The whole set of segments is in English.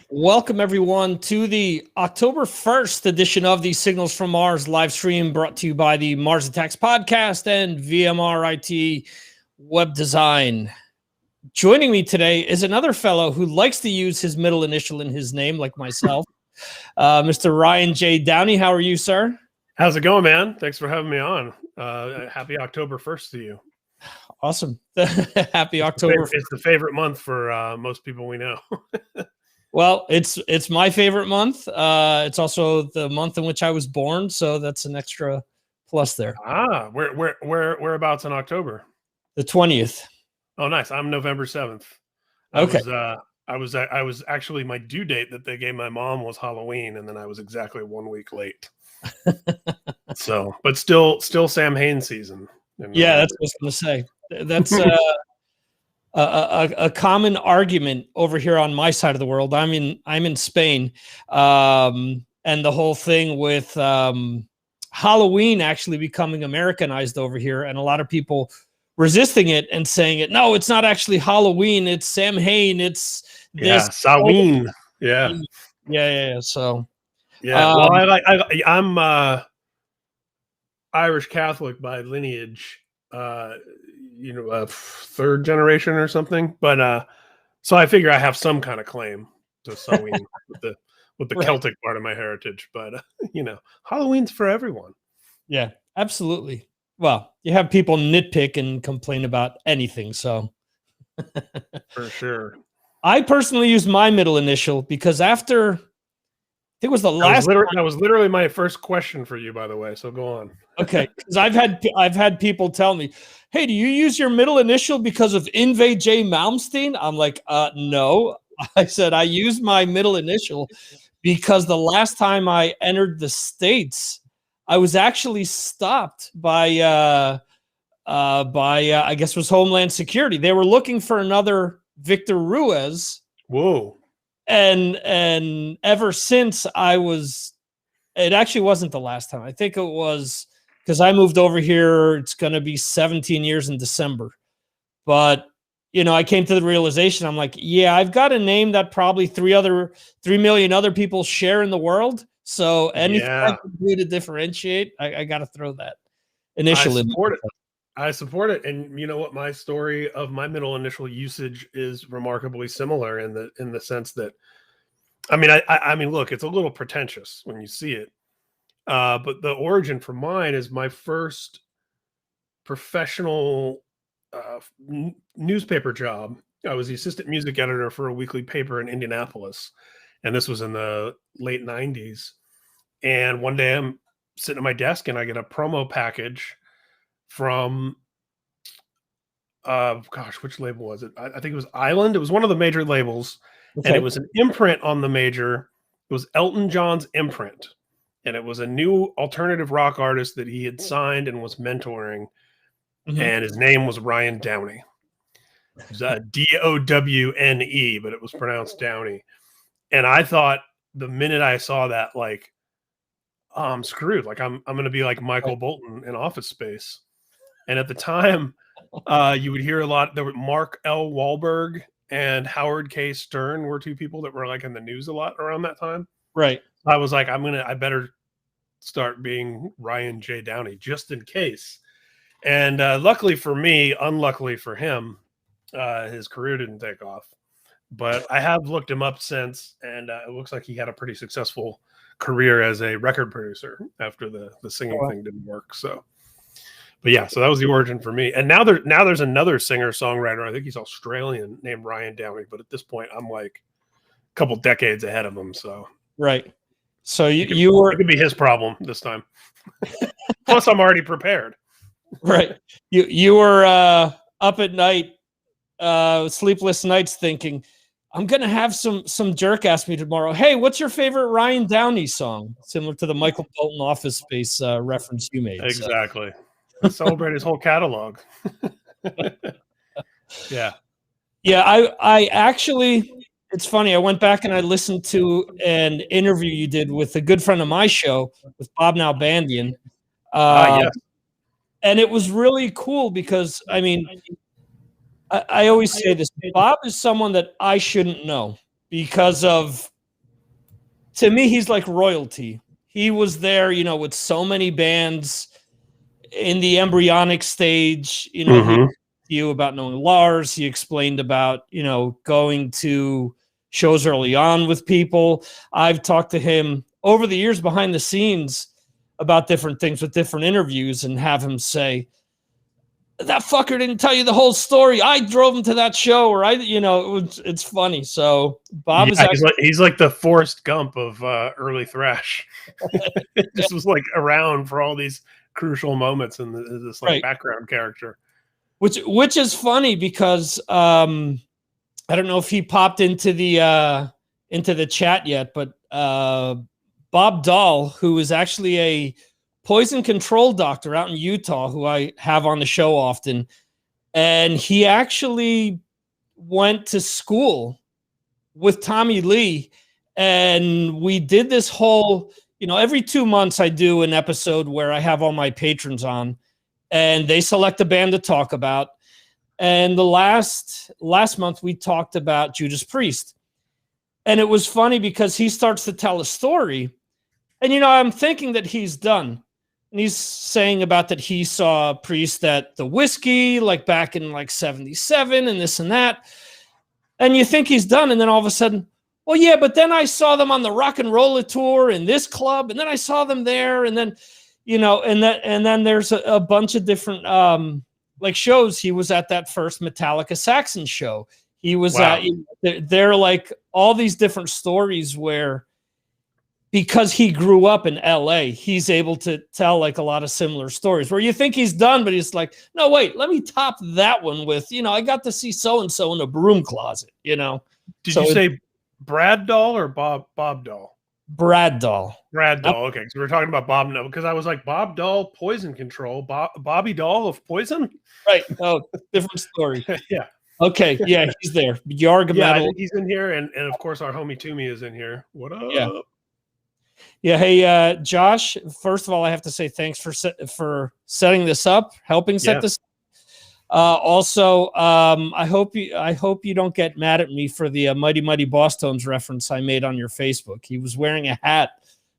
Welcome, everyone, to the October 1st edition of the Signals from Mars live stream brought to you by the Mars Attacks podcast and VMR IT Web Design. Joining me today is another fellow who likes to use his middle initial in his name, like myself, Mr. Ryan J. Downey. How are you, sir? How's it going, man? Thanks for having me on. Happy October 1st to you. Awesome. Happy October. It's the favorite month for most people we know. Well, it's my favorite month. It's also the month in which I was born, so that's an extra plus there. Whereabouts in October? The 20th. Oh, nice. I'm November 7th. Okay. I was actually, my due date that they gave my mom was Halloween, and then I was exactly 1 week late. So, but still Sam Hain season. Yeah, that's what I was going to say. That's a common argument over here on my side of the world. I'm in Spain, and the whole thing with Halloween actually becoming Americanized over here, and a lot of people resisting it and saying it. No, it's not actually Halloween. It's Sam Hain. It's this. Samhain. Yeah. So, yeah. Well, I'm Irish Catholic by lineage. Third generation or something, but so I figure I have some kind of claim to Samhain with the right. Celtic part of my heritage, but Halloween's for everyone. Yeah, absolutely. Well, you have people nitpick and complain about anything, so for sure. I personally use my middle initial because after it was the last. That was literally my first question for you, by the way. So go on. Okay, because I've had people tell me, "Hey, do you use your middle initial because of Inve J. Malmsteen?" I'm like, no. I said I use my middle initial because the last time I entered the States, I was actually stopped by I guess it was Homeland Security. They were looking for another Victor Ruiz. Whoa. And ever since it actually wasn't the last time. I think it was because I moved over here. It's going to be 17 years in December. But, I came to the realization, I'm like, yeah, I've got a name that probably 3 million other people share in the world. So anything I can do to differentiate, I got to throw that initial in. I support it. And you know what? My story of my middle initial usage is remarkably similar in the sense that, I mean, look, it's a little pretentious when you see it. But the origin for mine is my first professional newspaper job. I was the assistant music editor for a weekly paper in Indianapolis. And this was in the late 90s. And one day I'm sitting at my desk and I get a promo package from which label was it? I think it was Island. It was one of the major labels. Okay. And it was an imprint on the major. It was Elton John's imprint. And it was a new alternative rock artist that he had signed and was mentoring. Mm-hmm. And his name was Ryan Downey. It was Downe, but it was pronounced Downey. And I thought the minute I saw that, like, oh, I'm screwed. Like I'm going to be like Michael Bolton in Office Space. And at the time, you would hear a lot. There were Mark L. Wahlberg and Howard K. Stern were 2 people that were like in the news a lot around that time. Right. I was like, I better start being Ryan J. Downey just in case. And luckily for me, unluckily for him, his career didn't take off. But I have looked him up since, and it looks like he had a pretty successful career as a record producer after the singing thing didn't work. So. But yeah, so that was the origin for me. And now there's another singer-songwriter, I think he's Australian, named Ryan Downey. But at this point, I'm like a couple decades ahead of him. So right. So it could be his problem this time. Plus, I'm already prepared. Right. You were up at night, sleepless nights, thinking, I'm gonna have some jerk ask me tomorrow, hey, what's your favorite Ryan Downey song? Similar to the Michael Bolton Office Space reference you made. Exactly. So. Celebrate his whole catalog. Yeah. I actually, it's funny. I went back and I listened to an interview you did with a good friend of my show with Bob Nalbandian. Yes. And it was really cool because, I mean, I always say this. Bob is someone that I shouldn't know because of to me, he's like royalty. He was there, you know, with so many bands in the embryonic stage. You know, he you about knowing Lars. He explained about, you know, going to shows early on with people. I've talked to him over the years behind the scenes about different things with different interviews and have him say, that fucker didn't tell you the whole story. I drove him to that show, or it's funny. So Bob is actually, he's like the Forrest Gump of early thrash. Just was like around for all these crucial moments and this like background character. Which is funny because I don't know if he popped into the chat yet, but Bob Dahl, who is actually a poison control doctor out in Utah, who I have on the show often, and he actually went to school with Tommy Lee, and we did this whole, you know, every 2 months I do an episode where I have all my patrons on, and they select a band to talk about. And the last month we talked about Judas Priest, and it was funny because he starts to tell a story, and you know, I'm thinking that he's done. And he's saying about that he saw Priest at the Whiskey, like back in like 77 and this and that. And you think he's done. And then all of a sudden, well, yeah, but then I saw them on the Rock and Roller Tour in this club. And then I saw them there. And then, you know, and then there's a bunch of different like shows. He was at that first Metallica Saxon show. He was at, they're like all these different stories where, because he grew up in LA, he's able to tell like a lot of similar stories where you think he's done, but he's like, no, wait, let me top that one with, you know, I got to see so-and-so in a broom closet, you know. Did you say Brad Dahl or Bob Dahl? Brad Dahl. Brad Dahl. Okay. So we're talking about Bob, no, because I was like, Bob Dahl, poison control, Bobby Dahl of poison. Right. Oh, different story. Yeah. Okay. Yeah. He's there. Yarg Metal. He's in here. And of course our homie Toomey is in here. What up? Yeah. Yeah, hey, Josh. First of all, I have to say thanks for setting this up, helping set this. Also, I hope you don't get mad at me for the Mighty Mighty Boss Tones reference I made on your Facebook. He was wearing a hat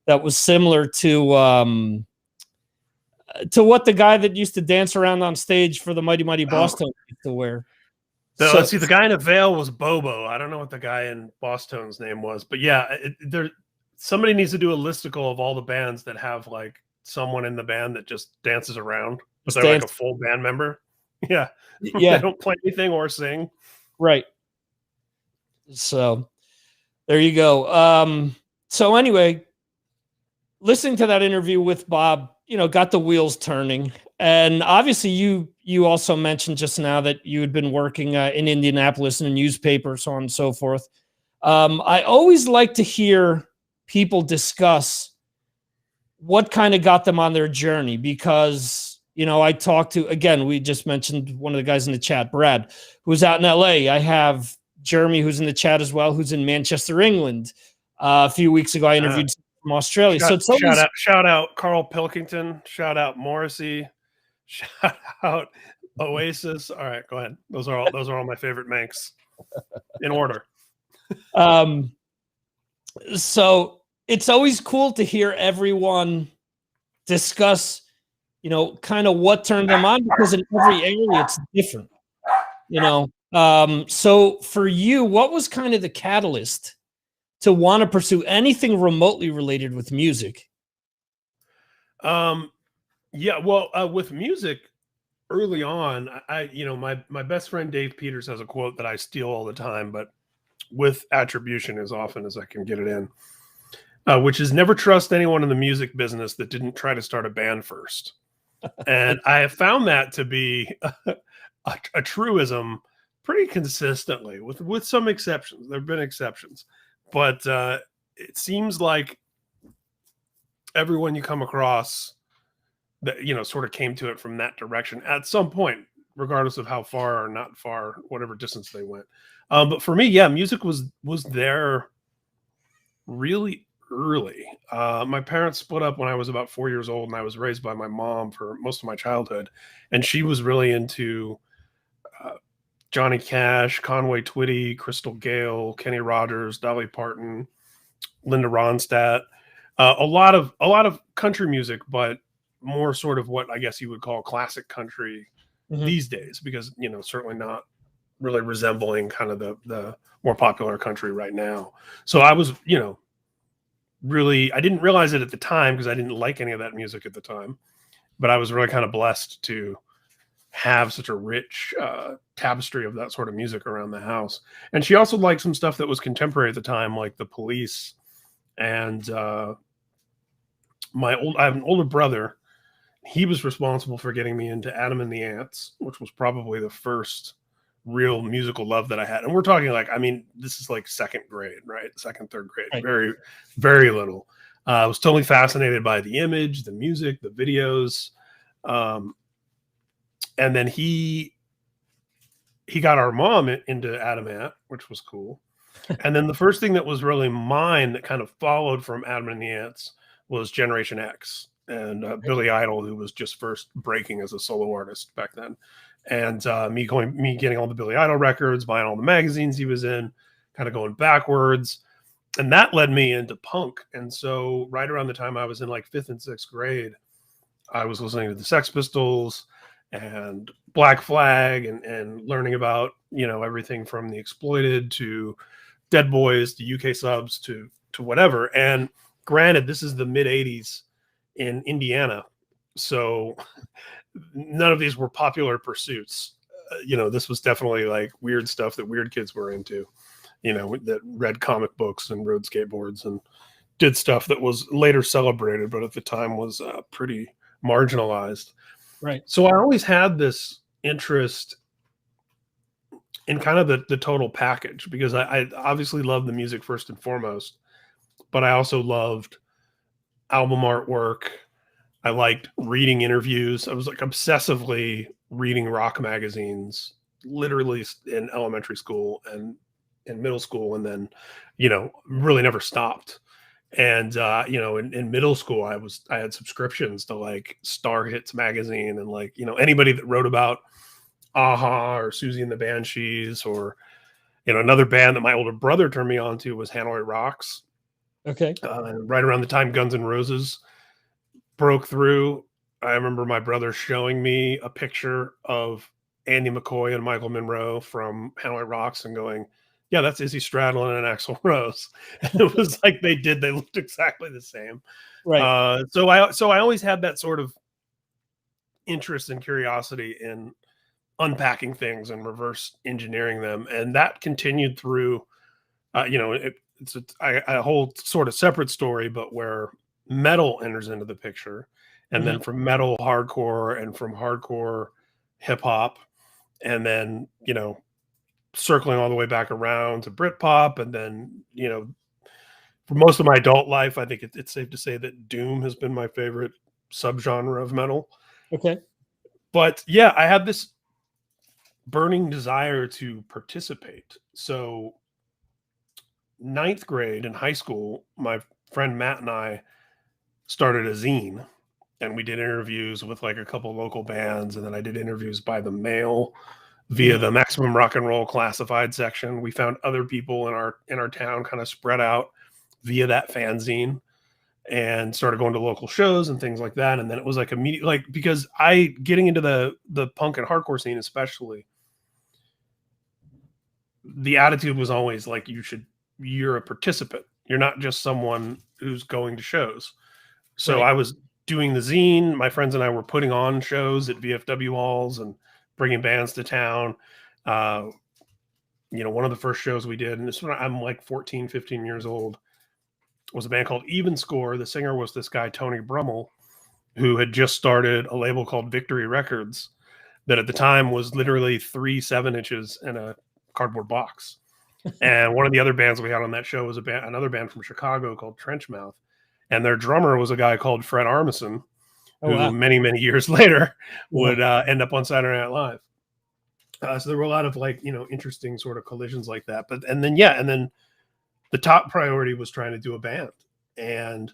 that was similar to what the guy that used to dance around on stage for the Mighty Mighty Boss Tones used to wear. So let's see. The guy in a veil was Bobo. I don't know what the guy in Boss Tones' name was, but yeah, somebody needs to do a listicle of all the bands that have like someone in the band that just dances around, but they're like a full band member. Yeah. Yeah. They don't play anything or sing. Right. So there you go. So anyway, listening to that interview with Bob, you know, got the wheels turning. And obviously you also mentioned just now that you had been working in Indianapolis in a newspaper, so on and so forth. I always like to hear people discuss what kind of got them on their journey, because, you know, I talked to, again, we just mentioned one of the guys in the chat, Brad, who's out in LA. I have Jeremy, who's in the chat as well, who's in Manchester, England. A few weeks ago, I interviewed from Australia. So it's always, shout out Carl Pilkington, shout out Morrissey, shout out Oasis. All right, go ahead. Those are all my favorite Manx in order. So it's always cool to hear everyone discuss, you know, kind of what turned them on, because in every area it's different, you know. So for you, what was kind of the catalyst to want to pursue anything remotely related with music? Yeah, well, with music early on, my best friend Dave Peters has a quote that I steal all the time, but with attribution as often as I can get it in, which is never trust anyone in the music business that didn't try to start a band first. And I have found that to be a truism pretty consistently, with some exceptions. There have been exceptions, but it seems like everyone you come across that, you know, sort of came to it from that direction at some point, regardless of how far or not far, whatever distance they went. But for me, yeah, music was there really early. My parents split up when I was about 4 years old, and I was raised by my mom for most of my childhood. And she was really into Johnny Cash, Conway Twitty, Crystal Gale, Kenny Rogers, Dolly Parton, Linda Ronstadt, a lot of country music, but more sort of what I guess you would call classic country these days, because certainly not really resembling kind of the more popular country right now. So I was really, I didn't realize it at the time because I didn't like any of that music at the time, but I was really kind of blessed to have such a rich tapestry of that sort of music around the house. And she also liked some stuff that was contemporary at the time, like the Police. And I have an older brother. He was responsible for getting me into Adam and the Ants, which was probably the first real musical love that I had. And we're talking like, I mean, this is like second grade, right? Second, third grade, Right. very, very little. I was totally fascinated by the image, the music, the videos. And then he got our mom into Adam Ant, which was cool. And then the first thing that was really mine that kind of followed from Adam and the Ants was Generation X and Billy Idol, who was just first breaking as a solo artist back then. And me getting all the Billy Idol records, buying all the magazines he was in, kind of going backwards. And that led me into punk. And so right around the time I was in like 5th and 6th grade, I was listening to the Sex Pistols and Black Flag and learning about, everything from the Exploited to Dead Boys to UK Subs to whatever. And granted, this is the mid 80s in Indiana. So none of these were popular pursuits. This was definitely like weird stuff that weird kids were into, that read comic books and rode skateboards and did stuff that was later celebrated, but at the time was pretty marginalized. Right. So I always had this interest in kind of the total package, because I obviously loved the music first and foremost, but I also loved album artwork. I liked reading interviews. I was like obsessively reading rock magazines, literally in elementary school and in middle school. And then, really never stopped. And, in middle school, I had subscriptions to like Star Hits magazine and like, anybody that wrote about Aha or Susie and the Banshees, or, another band that my older brother turned me on to was Hanoi Rocks. Okay. Right around the time Guns N' Roses broke through, I remember my brother showing me a picture of Andy McCoy and Michael Monroe from Hanoi Rocks and going, yeah, that's Izzy Stradlin and Axl Rose. And it was like they looked exactly the same. Right. So I always had that sort of interest and curiosity in unpacking things and reverse engineering them. And that continued through, it's a whole sort of separate story, but where metal enters into the picture. And then from metal, hardcore, and from hardcore, hip hop. And then, circling all the way back around to Britpop. And then, for most of my adult life, I think it's safe to say that doom has been my favorite subgenre of metal. Okay. But yeah, I had this burning desire to participate. So 9th grade in high school, my friend Matt and I started a zine, and we did interviews with like a couple local bands. And then I did interviews by the mail via the Maximum Rock and Roll classified section. We found other people in our town kind of spread out via that fanzine, and started going to local shows and things like that. And then it was like immediate, like, because getting into the punk and hardcore scene, especially, the attitude was always like, you're a participant. You're not just someone who's going to shows. So Right. I was doing the zine. My friends and I were putting on shows at VFW halls and bringing bands to town. One of the first shows we did, and this when I'm like 14, 15 years old, was a band called Even Score. The singer was this guy, Tony Brummel, who had just started a label called Victory Records that at the time was literally 3 7-inches in a cardboard box. And one of the other bands we had on that show was another band from Chicago called Trenchmouth. And their drummer was a guy called Fred Armisen, who many, many years later would end up on Saturday Night Live. So there were a lot of like, interesting sort of collisions like that. And then the top priority was trying to do a band. And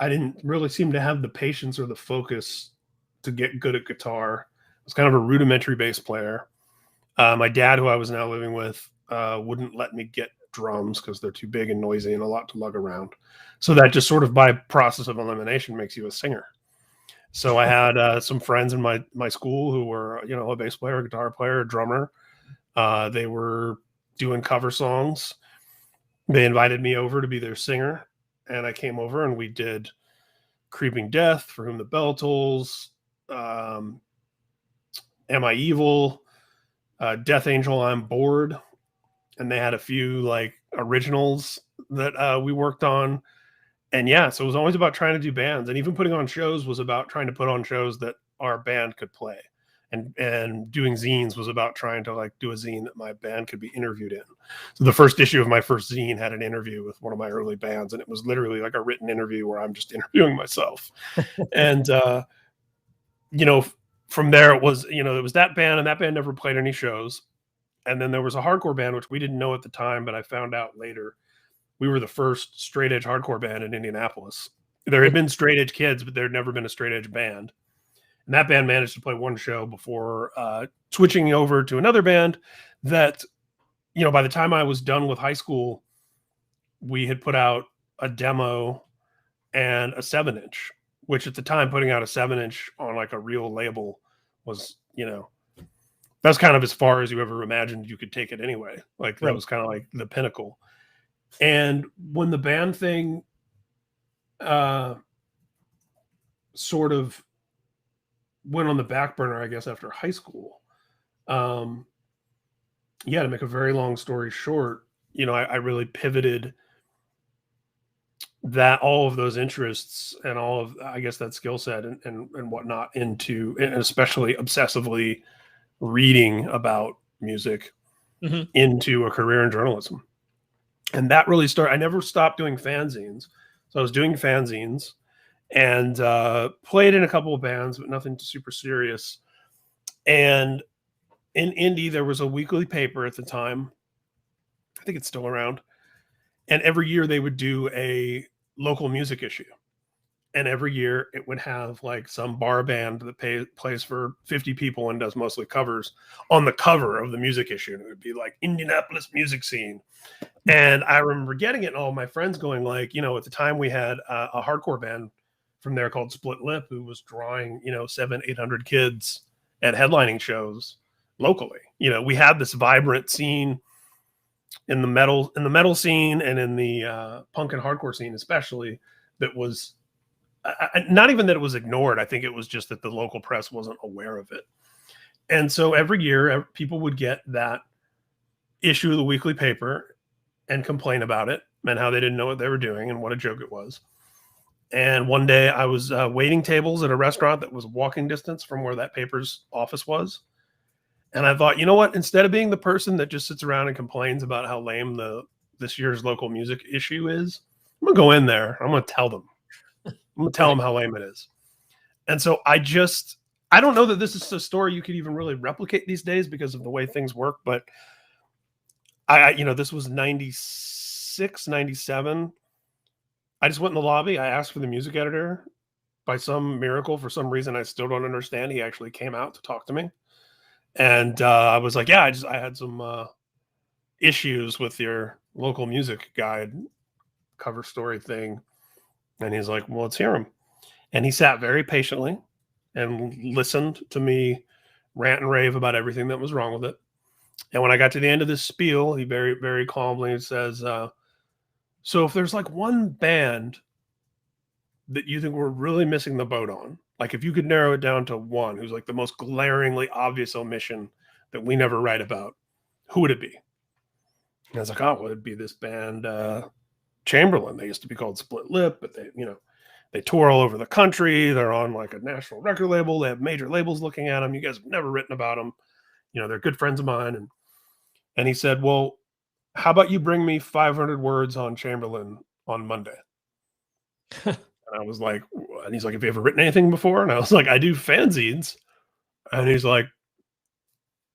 I didn't really seem to have the patience or the focus to get good at guitar. I was kind of a rudimentary bass player. My dad, who I was now living with, wouldn't let me get drums because they're too big and noisy and a lot to lug around. So that just sort of by process of elimination makes you a singer. So I had some friends in my school who were, you know, a bass player, a guitar player, a drummer. They were doing cover songs. They invited me over to be their singer, and I came over and we did Creeping Death, For Whom the Bell Tolls, Am I Evil, Death Angel, I'm Bored. And they had a few like originals that we worked on. And yeah, so it was always about trying to do bands, and even putting on shows was about trying to put on shows that our band could play. And doing zines was about trying to like do a zine that my band could be interviewed in. So the first issue of my first zine had an interview with one of my early bands, and it was literally like a written interview where I'm just interviewing myself. And you know, from there it was, you know, it was that band, and that band never played any shows. And then there was a hardcore band, which we didn't know at the time, but I found out later. We were the first straight edge hardcore band in Indianapolis. There had been straight edge kids, but there had never been a straight edge band. And that band managed to play one show before switching over to another band that, you know, by the time I was done with high school, we had put out a demo and a 7-inch, which at the time, putting out a 7-inch on like a real label was, you know, that's kind of as far as you ever imagined you could take it anyway. Like that was kind of like the pinnacle. And when the band thing sort of went on the back burner, I guess, after high school, to make a very long story short, you know, I really pivoted that all of those interests and all of, I guess, that skill set and whatnot into, and especially obsessively reading about music into a career in journalism. And that really started, I never stopped doing fanzines. So I was doing fanzines and played in a couple of bands, but nothing super serious. And in Indy, there was a weekly paper at the time. I think it's still around. And every year they would do a local music issue. And every year it would have like some bar band that plays for 50 people and does mostly covers on the cover of the music issue. And it would be like Indianapolis music scene. And I remember getting it and all my friends going like, you know, at the time we had a hardcore band from there called Split Lip, who was drawing, you know, 700-800 kids at headlining shows locally. You know, we had this vibrant scene in the metal scene and in the punk and hardcore scene, especially, that was not even that it was ignored. I think it was just that the local press wasn't aware of it. And so every year people would get that issue of the weekly paper and complain about it and how they didn't know what they were doing and what a joke it was. And one day I was waiting tables at a restaurant that was walking distance from where that paper's office was. And I thought, you know what? Instead of being the person that just sits around and complains about how lame this year's local music issue is, I'm going to go in there. I'm going to tell them. I'm going to tell them how lame it is. And so I don't know that this is a story you could even really replicate these days because of the way things work. But this was 96, 97. I just went in the lobby. I asked for the music editor. By some miracle, for some reason I still don't understand, he actually came out to talk to me. And I was like, yeah, I had some issues with your local music guide cover story thing. And he's like, well, let's hear him. And he sat very patiently and listened to me rant and rave about everything that was wrong with it. And when I got to the end of this spiel, he very, very calmly says, so if there's like one band that you think we're really missing the boat on, like if you could narrow it down to one who's like the most glaringly obvious omission that we never write about, who would it be? And I was like, oh, well, it'd be this band, Chamberlain. They used to be called Split Lip, but they tour all over the country. They're on like a national record label. They have major labels looking at them. You guys have never written about them. You know, they're good friends of mine. And he said, well, how about you bring me 500 words on Chamberlain on Monday? And I was like, and he's like, have you ever written anything before? And I was like, I do fanzines. And he's like,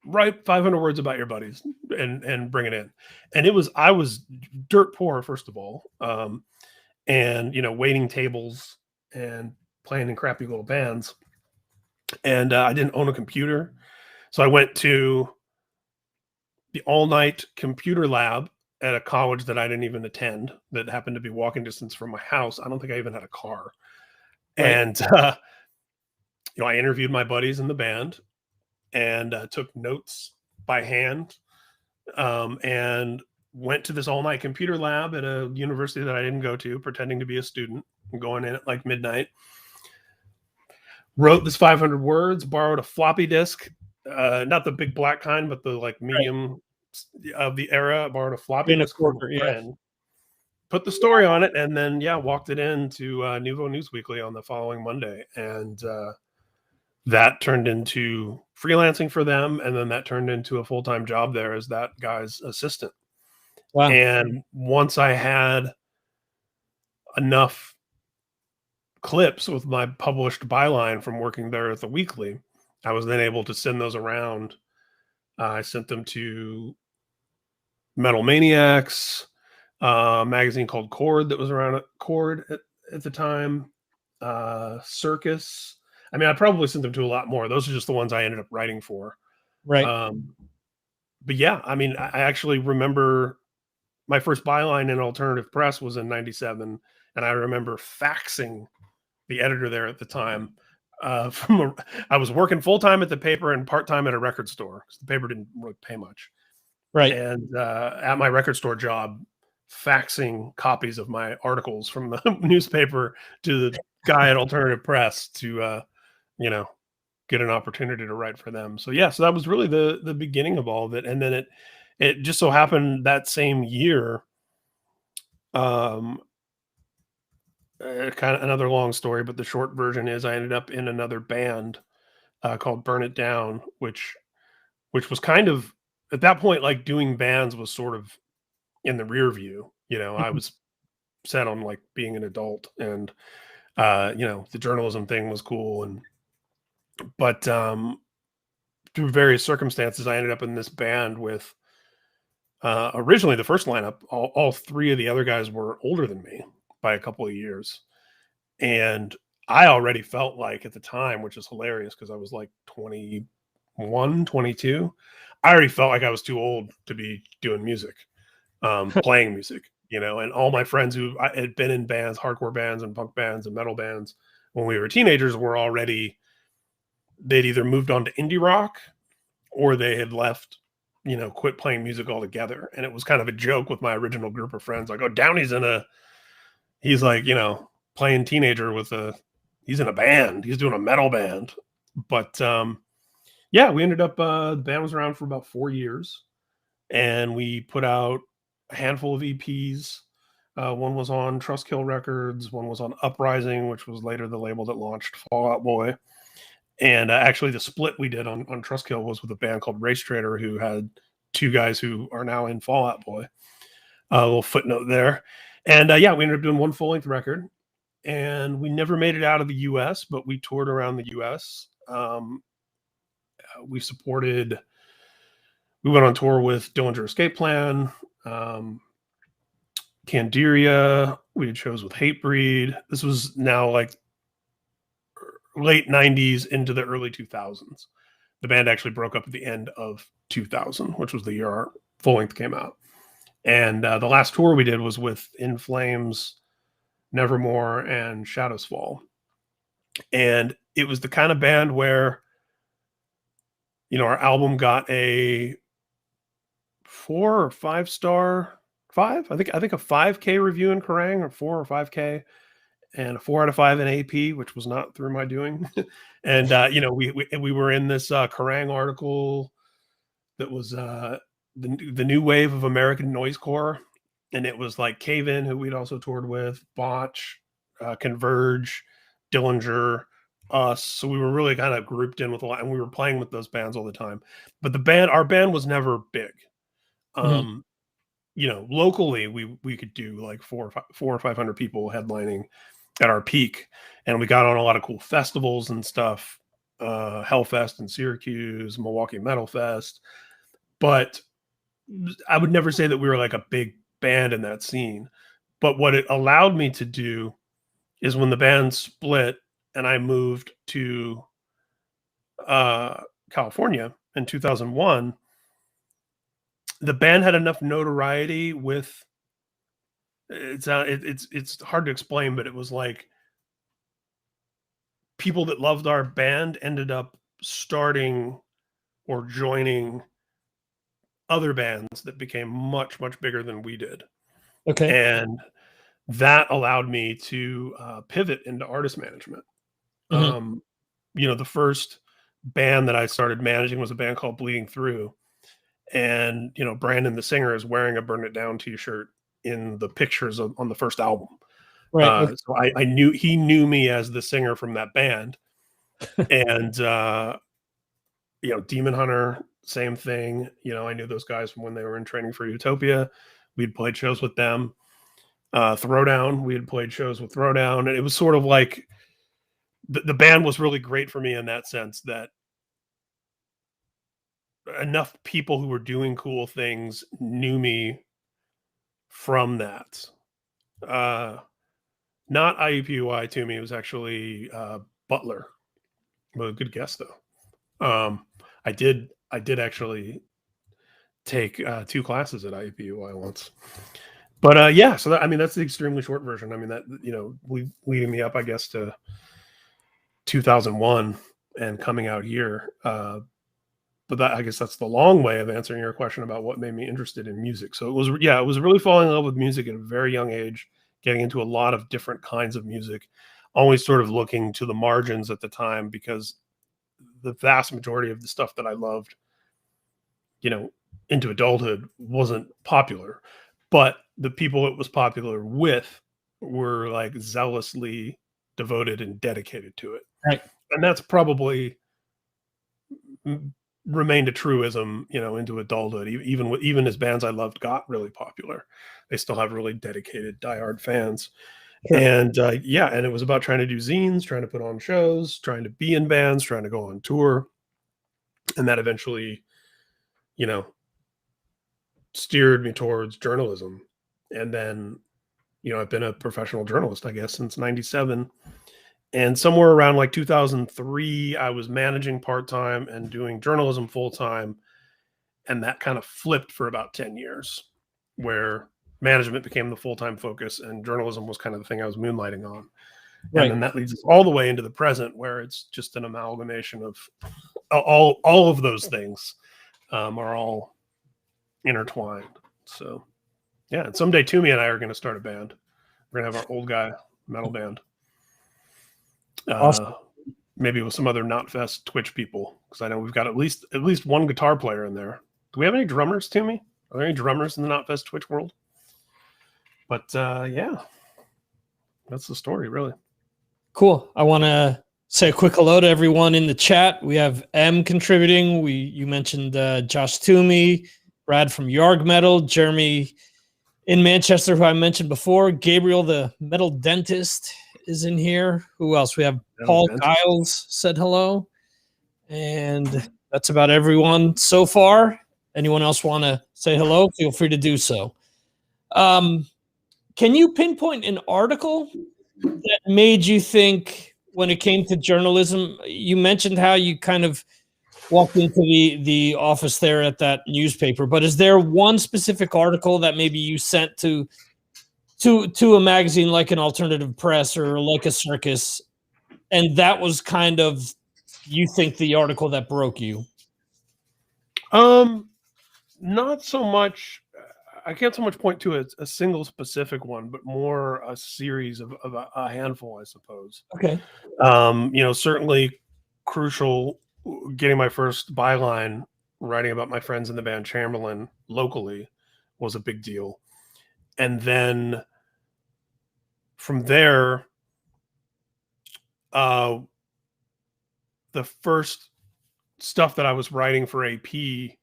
write 500 words about your buddies and bring it in. And I was dirt poor, first of all. And, you know, waiting tables and playing in crappy little bands. And I didn't own a computer. So I went to the all-night computer lab at a college that I didn't even attend, that happened to be walking distance from my house. I don't think I even had a car. Right. And I interviewed my buddies in the band and took notes by hand, and went to this all-night computer lab at a university that I didn't go to, pretending to be a student, going in at like midnight. Wrote this 500 words, borrowed a floppy disk, not the big black kind, but the like medium of the era. I borrowed a floppy disk from a friend, put the story on it, and then walked it into Nouveau News Weekly on the following Monday, and that turned into freelancing for them, and then that turned into a full-time job there as that guy's assistant. Wow. And once I had enough clips with my published byline from working there at the weekly, I was then able to send those around. I sent them to Metal Maniacs, a magazine called Chord that was around at the time, Circus. I mean, I probably sent them to a lot more. Those are just the ones I ended up writing for. Right. But yeah, I mean, I actually remember my first byline in alternative press was in '97, and I remember faxing the editor there at the time. I was working full time at the paper and part time at a record store because the paper didn't really pay much. Right. And at my record store job, faxing copies of my articles from the newspaper to the guy at Alternative Press to get an opportunity to write for them. So so that was really the beginning of all of it. And then it just so happened that same year, kind of another long story, but the short version is I ended up in another band called Burn It Down, which was kind of at that point, like doing bands was sort of in the rear view. I was set on like being an adult, and the journalism thing was cool, but through various circumstances, I ended up in this band with originally the first lineup. All three of the other guys were older than me by a couple of years, and I already felt like at the time, which is hilarious because I was like 21, 22. I already felt like I was too old to be doing music, playing music, and all my friends who had been in bands, hardcore bands and punk bands and metal bands when we were teenagers were already, they'd either moved on to indie rock or they had left, quit playing music altogether. And it was kind of a joke with my original group of friends. Like, oh, Downey's he's like, playing teenager he's in a band. He's doing a metal band. But we ended up, the band was around for about 4 years, and we put out a handful of EPs. One was on Trustkill Records. One was on Uprising, which was later the label that launched Fall Out Boy. And actually the split we did on Trustkill was with a band called Race Trader, who had two guys who are now in Fall Out Boy. A little footnote there. And we ended up doing one full-length record. And we never made it out of the U.S., but we toured around the U.S. We went on tour with Dillinger Escape Plan, Candiria. We did shows with Hatebreed. This was now like late 90s into the early 2000s. The band actually broke up at the end of 2000, which was the year our full length came out. And the last tour we did was with In Flames, Nevermore, and Shadows Fall. And it was the kind of band where, our album got a 4 or 5 star, 5, I think a 5K review in Kerrang, or 4 or 5K, and a 4 out of 5 in AP, which was not through my doing. And we were in this Kerrang article that was the new wave of American noisecore, and it was like Cave In, who we'd also toured with, Botch, Converge, Dillinger, us. So we were really kind of grouped in with a lot, and we were playing with those bands all the time. But our band was never big. Locally we could do like 400 or 500 people headlining at our peak, and we got on a lot of cool festivals and stuff, Hellfest in Syracuse, Milwaukee Metal Fest. But I would never say that we were like a big band in that scene. But what it allowed me to do is when the band split and I moved to California in 2001, the band had enough notoriety with it's hard to explain, but it was like people that loved our band ended up starting or joining other bands that became much, much bigger than we did. Okay. And that allowed me to pivot into artist management. Mm-hmm. The first band that I started managing was a band called Bleeding Through. And, Brandon, the singer, is wearing a Burn It Down t-shirt in the pictures on the first album. Right. So I knew he knew me as the singer from that band. And, Demon Hunter, same thing. I knew those guys from when they were in training for Utopia. We'd played shows with them. Throwdown, we had played shows with Throwdown. And it was sort of like the band was really great for me in that sense, that enough people who were doing cool things knew me from that. Not IUPUI to me. It was actually Butler. Well, good guess though. I did actually take 2 classes at IUPUI once. But yeah, so that's the extremely short version. That leading me up, I guess, to 2001 and coming out here. But I guess that's the long way of answering your question about what made me interested in music. So it was really falling in love with music at a very young age, getting into a lot of different kinds of music, always sort of looking to the margins at the time, because the vast majority of the stuff that I loved, into adulthood wasn't popular, but the people it was popular with were like zealously devoted and dedicated to it. Right. And that's probably remained a truism, into adulthood. Even as bands I loved got really popular, they still have really dedicated, diehard fans. Sure. And and it was about trying to do zines, trying to put on shows, trying to be in bands, trying to go on tour, and that eventually, steered me towards journalism. And then, I've been a professional journalist, I guess, since '97. And somewhere around like 2003, I was managing part-time and doing journalism full-time. And that kind of flipped for about 10 years, where management became the full-time focus and journalism was kind of the thing I was moonlighting on. Right. And then that leads us all the way into the present, where it's just an amalgamation of all of those things are all intertwined. So yeah, and someday Toomey and I are going to start a band. We're going to have our old guy metal band. Awesome. Maybe with some other Knotfest Twitch people, because I know we've got at least one guitar player in there. Do we have any drummers, Toomey? Are there any drummers in the Knotfest Twitch world? But yeah, that's the story, really. Cool. I want to say a quick hello to everyone in the chat. We have M contributing. You mentioned Josh Toomey, Brad from Yarg Metal, Jeremy in Manchester, who I mentioned before, Gabriel the metal dentist is in here. Who else? We have Paul Giles said hello. And that's about everyone so far. Anyone else want to say hello? Feel free to do so. Can you pinpoint an article that made you think, when it came to journalism? You mentioned how you kind of walked into the office there at that newspaper, but is there one specific article that maybe you sent to a magazine like an Alternative Press or like a Circus, and that was kind of, you think, the article that broke you? Not so much. I can't so much point to a single specific one, but more a series of a handful, I suppose. Okay. Certainly crucial, getting my first byline, writing about my friends in the band Chamberlain locally, was a big deal. And then from there, the first stuff that I was writing for AP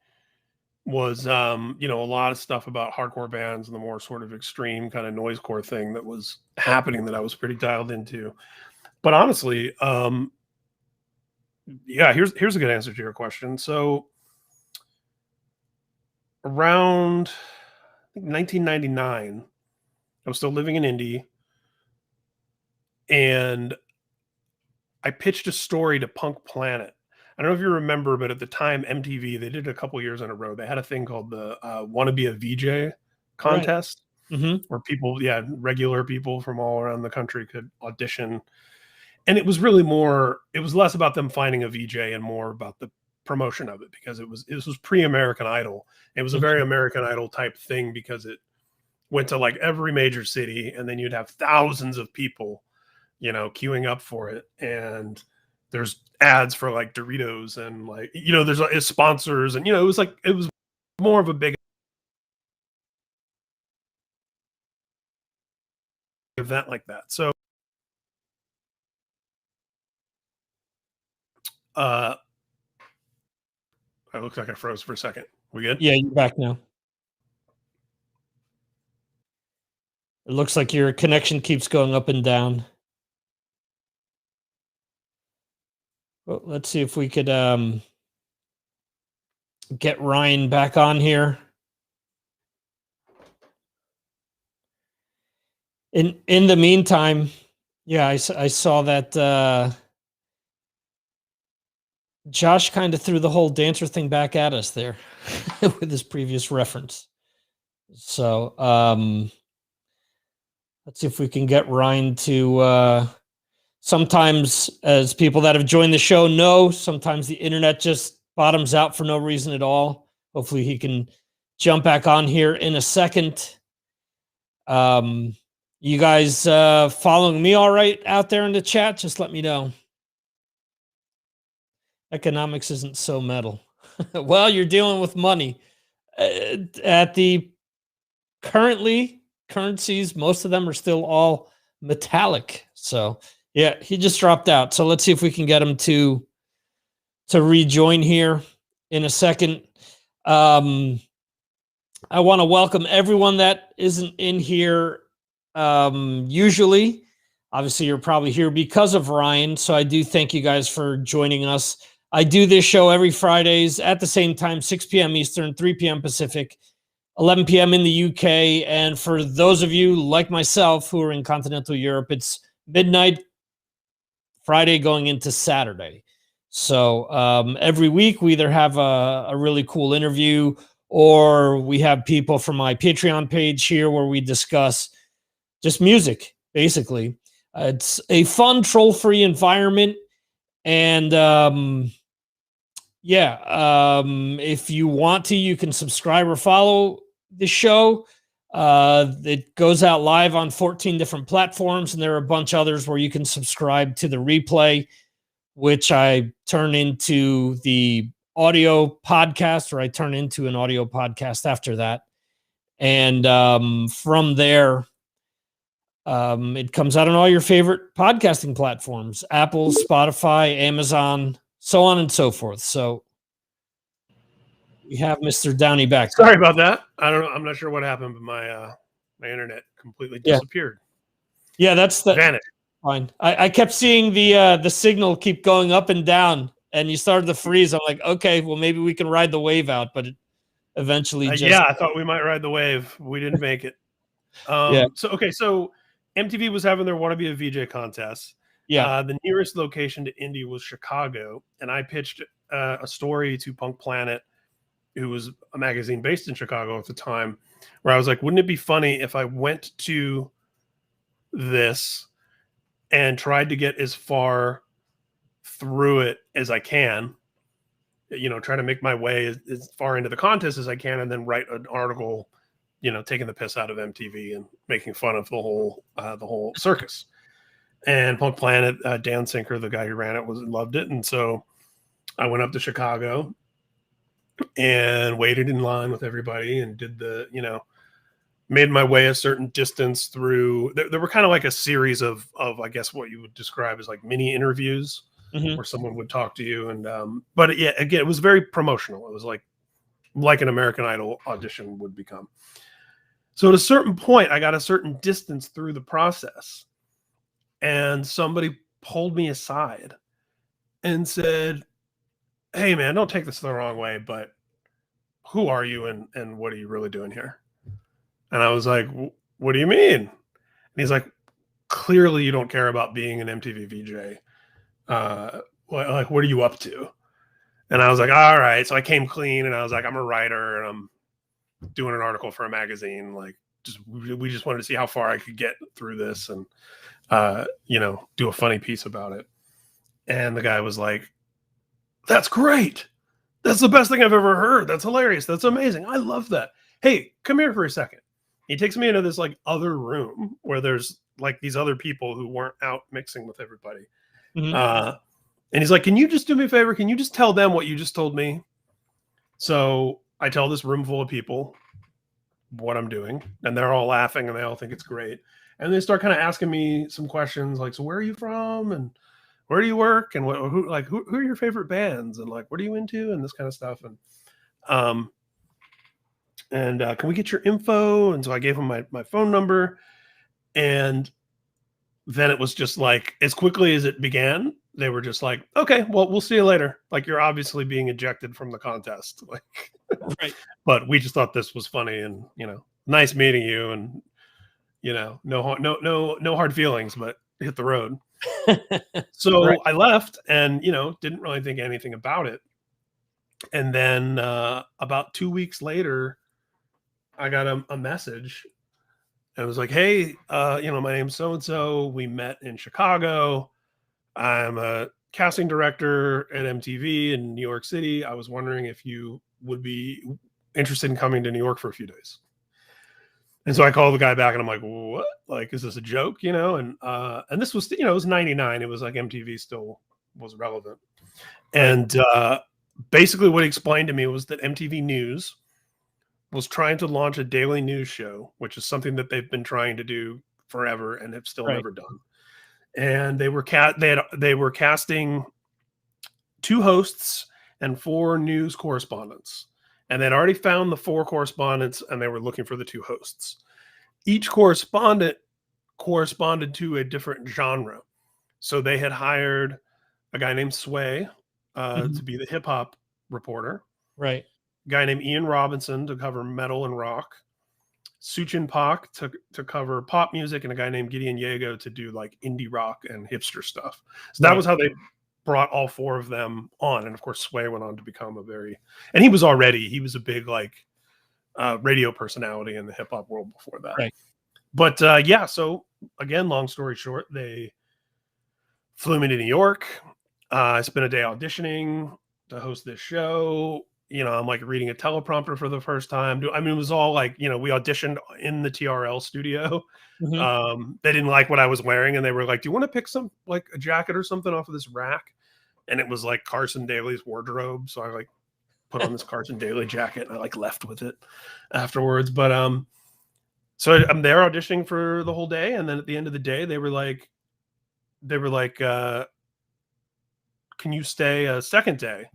was, a lot of stuff about hardcore bands and the more sort of extreme kind of noisecore thing that was happening that I was pretty dialed into. But honestly, yeah, here's a good answer to your question. So around, I think, 1999, I was still living in Indy, and I pitched a story to Punk Planet. I don't know if you remember, but at the time, MTV, they did a couple years in a row. They had a thing called the "Want to Be a VJ" Right. contest, Mm-hmm. where people, regular people from all around the country could audition. And it was really it was less about them finding a VJ and more about the promotion of it, because this was pre-American Idol. It was a very American Idol type thing, because it went to like every major city, and then you'd have thousands of people, queuing up for it. And there's ads for like Doritos, and like, there's sponsors, and, it was more of a big event like that. So, it looks like I froze for a second. We good? Yeah, you're back now. It looks like your connection keeps going up and down. Well, let's see if we could get Ryan back on here. In the meantime, yeah, I saw that Josh kind of threw the whole dancer thing back at us there with his previous reference. So let's see if we can get Ryan to sometimes, as people that have joined the show know, sometimes the internet just bottoms out for no reason at all. Hopefully he can jump back on here in a second. You guys following me all right out there in the chat? Just let me know. Economics isn't so metal. Well, you're dealing with money. At the currencies, most of them are still all metallic. So yeah, he just dropped out. So let's see if we can get him to rejoin here in a second. I want to welcome everyone that isn't in here. Usually, obviously, you're probably here because of Ryan. So I do thank you guys for joining us. I do this show every Fridays at the same time, 6 p.m. Eastern, 3 p.m. Pacific, 11 p.m. in the UK. And for those of you like myself who are in continental Europe, it's midnight Friday going into Saturday. So every week we either have a really cool interview, or we have people from my Patreon page here where we discuss just music, basically. It's a fun, troll-free environment. And if you want to, you can subscribe or follow the show. It goes out live on 14 different platforms, and there are a bunch of others where you can subscribe to the replay, which I turn into the audio podcast, or I turn into an audio podcast after that. And from there, it comes out on all your favorite podcasting platforms: Apple, Spotify, Amazon, so on and so forth. So we have Mr. Downey back. Sorry about that. I don't know. I'm not sure what happened, but my internet completely disappeared. Yeah, that's the vanished. Fine. I kept seeing the signal keep going up and down, and you started to freeze. I'm like, okay, well, maybe we can ride the wave out, but it eventually just... Yeah, I thought we might ride the wave. We didn't make it. Yeah. So MTV was having their "Want to Be a VJ" contest. Yeah. The nearest location to Indy was Chicago, and I pitched a story to Punk Planet, who was a magazine based in Chicago at the time, where I was like, wouldn't it be funny if I went to this and tried to get as far through it as I can, try to make my way as far into the contest as I can, and then write an article, taking the piss out of MTV and making fun of the whole circus. And Punk Planet, Dan Sinker, the guy who ran it, loved it. And so I went up to Chicago and waited in line with everybody and did made my way a certain distance through. There were kind of like a series of I guess what you would describe as like mini interviews, where someone would talk to you. And but yeah, again, it was very promotional. It was like an American Idol audition would become. So at a certain point, I got a certain distance through the process, and somebody pulled me aside and said, "Hey man, don't take this the wrong way, but who are you and what are you really doing here?" And I was like, "What do you mean?" And he's like, "Clearly you don't care about being an MTV VJ. What are you up to?" And I was like, all right. So I came clean and I was like, I'm a writer and I'm doing an article for a magazine. Like, we just wanted to see how far I could get through this and, do a funny piece about it. And the guy was like, that's great. That's the best thing I've ever heard. That's hilarious. That's amazing. I love that. Hey, come here for a second. He takes me into this like other room where there's like these other people who weren't out mixing with everybody. Mhm. And he's like, can you just do me a favor? Can you just tell them what you just told me? So I tell this room full of people what I'm doing, and they're all laughing and they all think it's great. And they start kind of asking me some questions like, so where are you from? And where do you work? And who are your favorite bands? And like, what are you into? And this kind of stuff. And can we get your info? And so I gave him my phone number. And then it was just like, as quickly as it began, they were just like, okay, well, we'll see you later. Like, you're obviously being ejected from the contest. Like, Right. But we just thought this was funny and, nice meeting you. And, no hard feelings, but hit the road. So Right. I left and, didn't really think anything about it. And then about 2 weeks later, I got a message. And it was like, hey, my name's so-and-so. We met in Chicago. I'm a casting director at MTV in New York City. I was wondering if you would be interested in coming to New York for a few days. And so I called the guy back and I'm like, what? Like, is this a joke? And this was, it was 99. It was like MTV still was relevant. And basically what he explained to me was that MTV News was trying to launch a daily news show, which is something that they've been trying to do forever and have still never done. And they were casting 2 hosts and 4 news correspondents. And they'd already found the 4 correspondents and they were looking for the 2 hosts. Each correspondent corresponded to a different genre. So they had hired a guy named Sway to be the hip hop reporter. Right. A guy named Ian Robinson to cover metal and rock. Suchin Pak to cover pop music, and a guy named Gideon Yago to do like indie rock and hipster stuff. So that was how they brought all 4 of them on. And of course, Sway went on to become and he was a big like radio personality in the hip hop world before that. Right. But so again, long story short, they flew me to New York. I spent a day auditioning to host this show. I'm like reading a teleprompter for the first time. It was all like, we auditioned in the TRL studio. Mm-hmm. They didn't like what I was wearing. And they were like, do you want to pick some, like a jacket or something off of this rack? And it was like Carson Daly's wardrobe. So I like put on this Carson Daly jacket and I like left with it afterwards. But, so I'm there auditioning for the whole day. And then at the end of the day, they were like, can you stay a second day?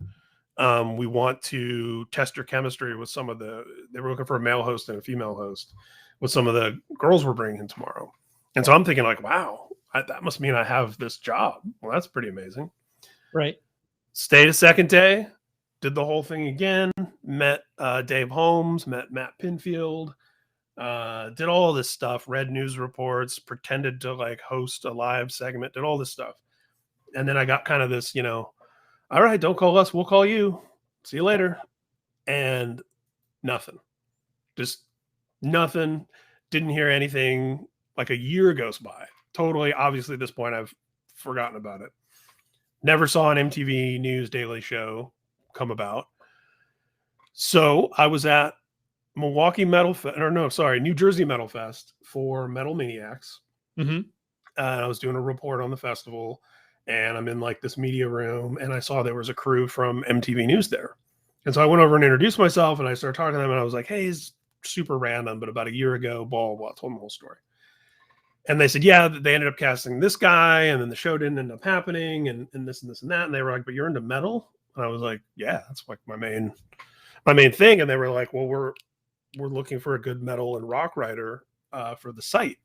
We want to test your chemistry with they were looking for a male host and a female host with some of the girls we're bringing in tomorrow. And so I'm thinking like, wow, that must mean I have this job. Well, that's pretty amazing. Right. Stayed a second day, did the whole thing again, met Dave Holmes, met Matt Pinfield, did all this stuff, read news reports, pretended to like host a live segment, did all this stuff. And then I got kind of this, all right, don't call us, we'll call you. See you later. And nothing. Just nothing. Didn't hear anything. Like a year goes by. Totally, obviously at this point, I've forgotten about it. Never saw an MTV News daily show come about. So I was at New Jersey Metal Fest for Metal Maniacs. Mm-hmm. And I was doing a report on the festival. And I'm in like this media room and I saw there was a crew from MTV News there. And so I went over and introduced myself and I started talking to them and I was like, hey, it's super random, but about a year ago, blah, blah, blah, told them the whole story. And they said, yeah, they ended up casting this guy and then the show didn't end up happening and this and this and that. And they were like, but you're into metal? And I was like, yeah, that's like my main thing. And they were like, well, we're looking for a good metal and rock writer for the site.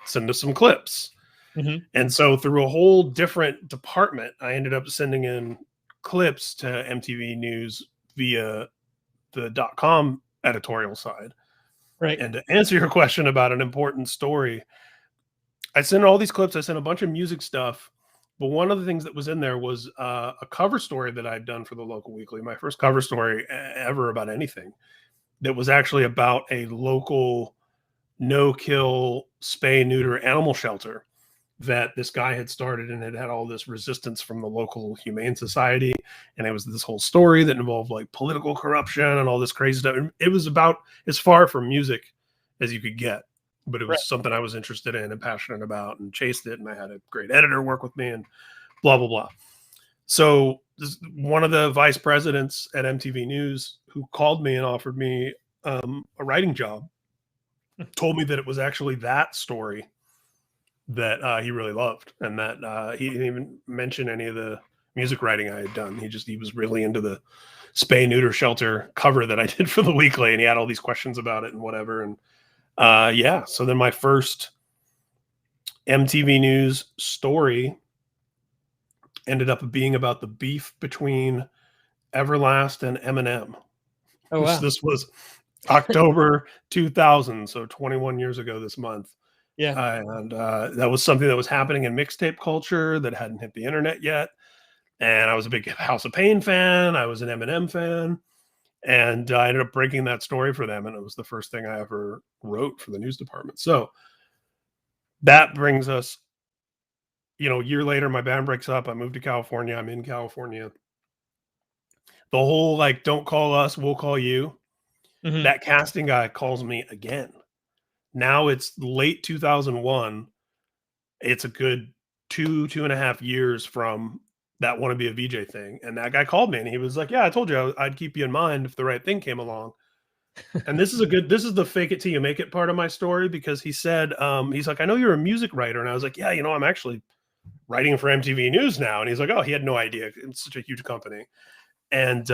Send us some clips. Mm-hmm. And so through a whole different department, I ended up sending in clips to MTV News via the .com editorial side. Right. And to answer your question about an important story, I sent all these clips. I sent a bunch of music stuff But one of the things that was in there was a cover story that I'd done for the local weekly, my first cover story ever about anything, that was actually about a local no-kill spay neuter animal shelter that this guy had started, and it had all this resistance from the local humane society. And it was this whole story that involved like political corruption and all this crazy stuff. It was about as far from music as you could get, but it was something I was interested in and passionate about and chased it. And I had a great editor work with me and blah, blah, blah. So one of the vice presidents at MTV News who called me and offered me a writing job told me that it was actually that story that he really loved, and that he didn't even mention any of the music writing I had done. He was really into the spay neuter shelter cover that I did for the weekly, and he had all these questions about it and whatever. And yeah, so then my first MTV News story ended up being about the beef between Everlast and Eminem. Oh, wow. This was October 2000, so 21 years ago this month. Yeah. And that was something that was happening in mixtape culture that hadn't hit the internet yet. And I was a big House of Pain fan. I was an Eminem fan. And I ended up breaking that story for them. And it was the first thing I ever wrote for the news department. So that brings us, a year later, my band breaks up. I moved to California. I'm in California. The whole, like, don't call us, we'll call you. Mm-hmm. That casting guy calls me again. Now it's late 2001. It's a good 2.5 years from that want to be a VJ thing. And that guy called me and he was like, yeah, I told you I'd keep you in mind if the right thing came along. And this is the fake it till you make it part of my story, because he said, he's like, I know you're a music writer. And I was like, yeah, I'm actually writing for MTV News now. And he's like, oh, he had no idea. It's such a huge company. And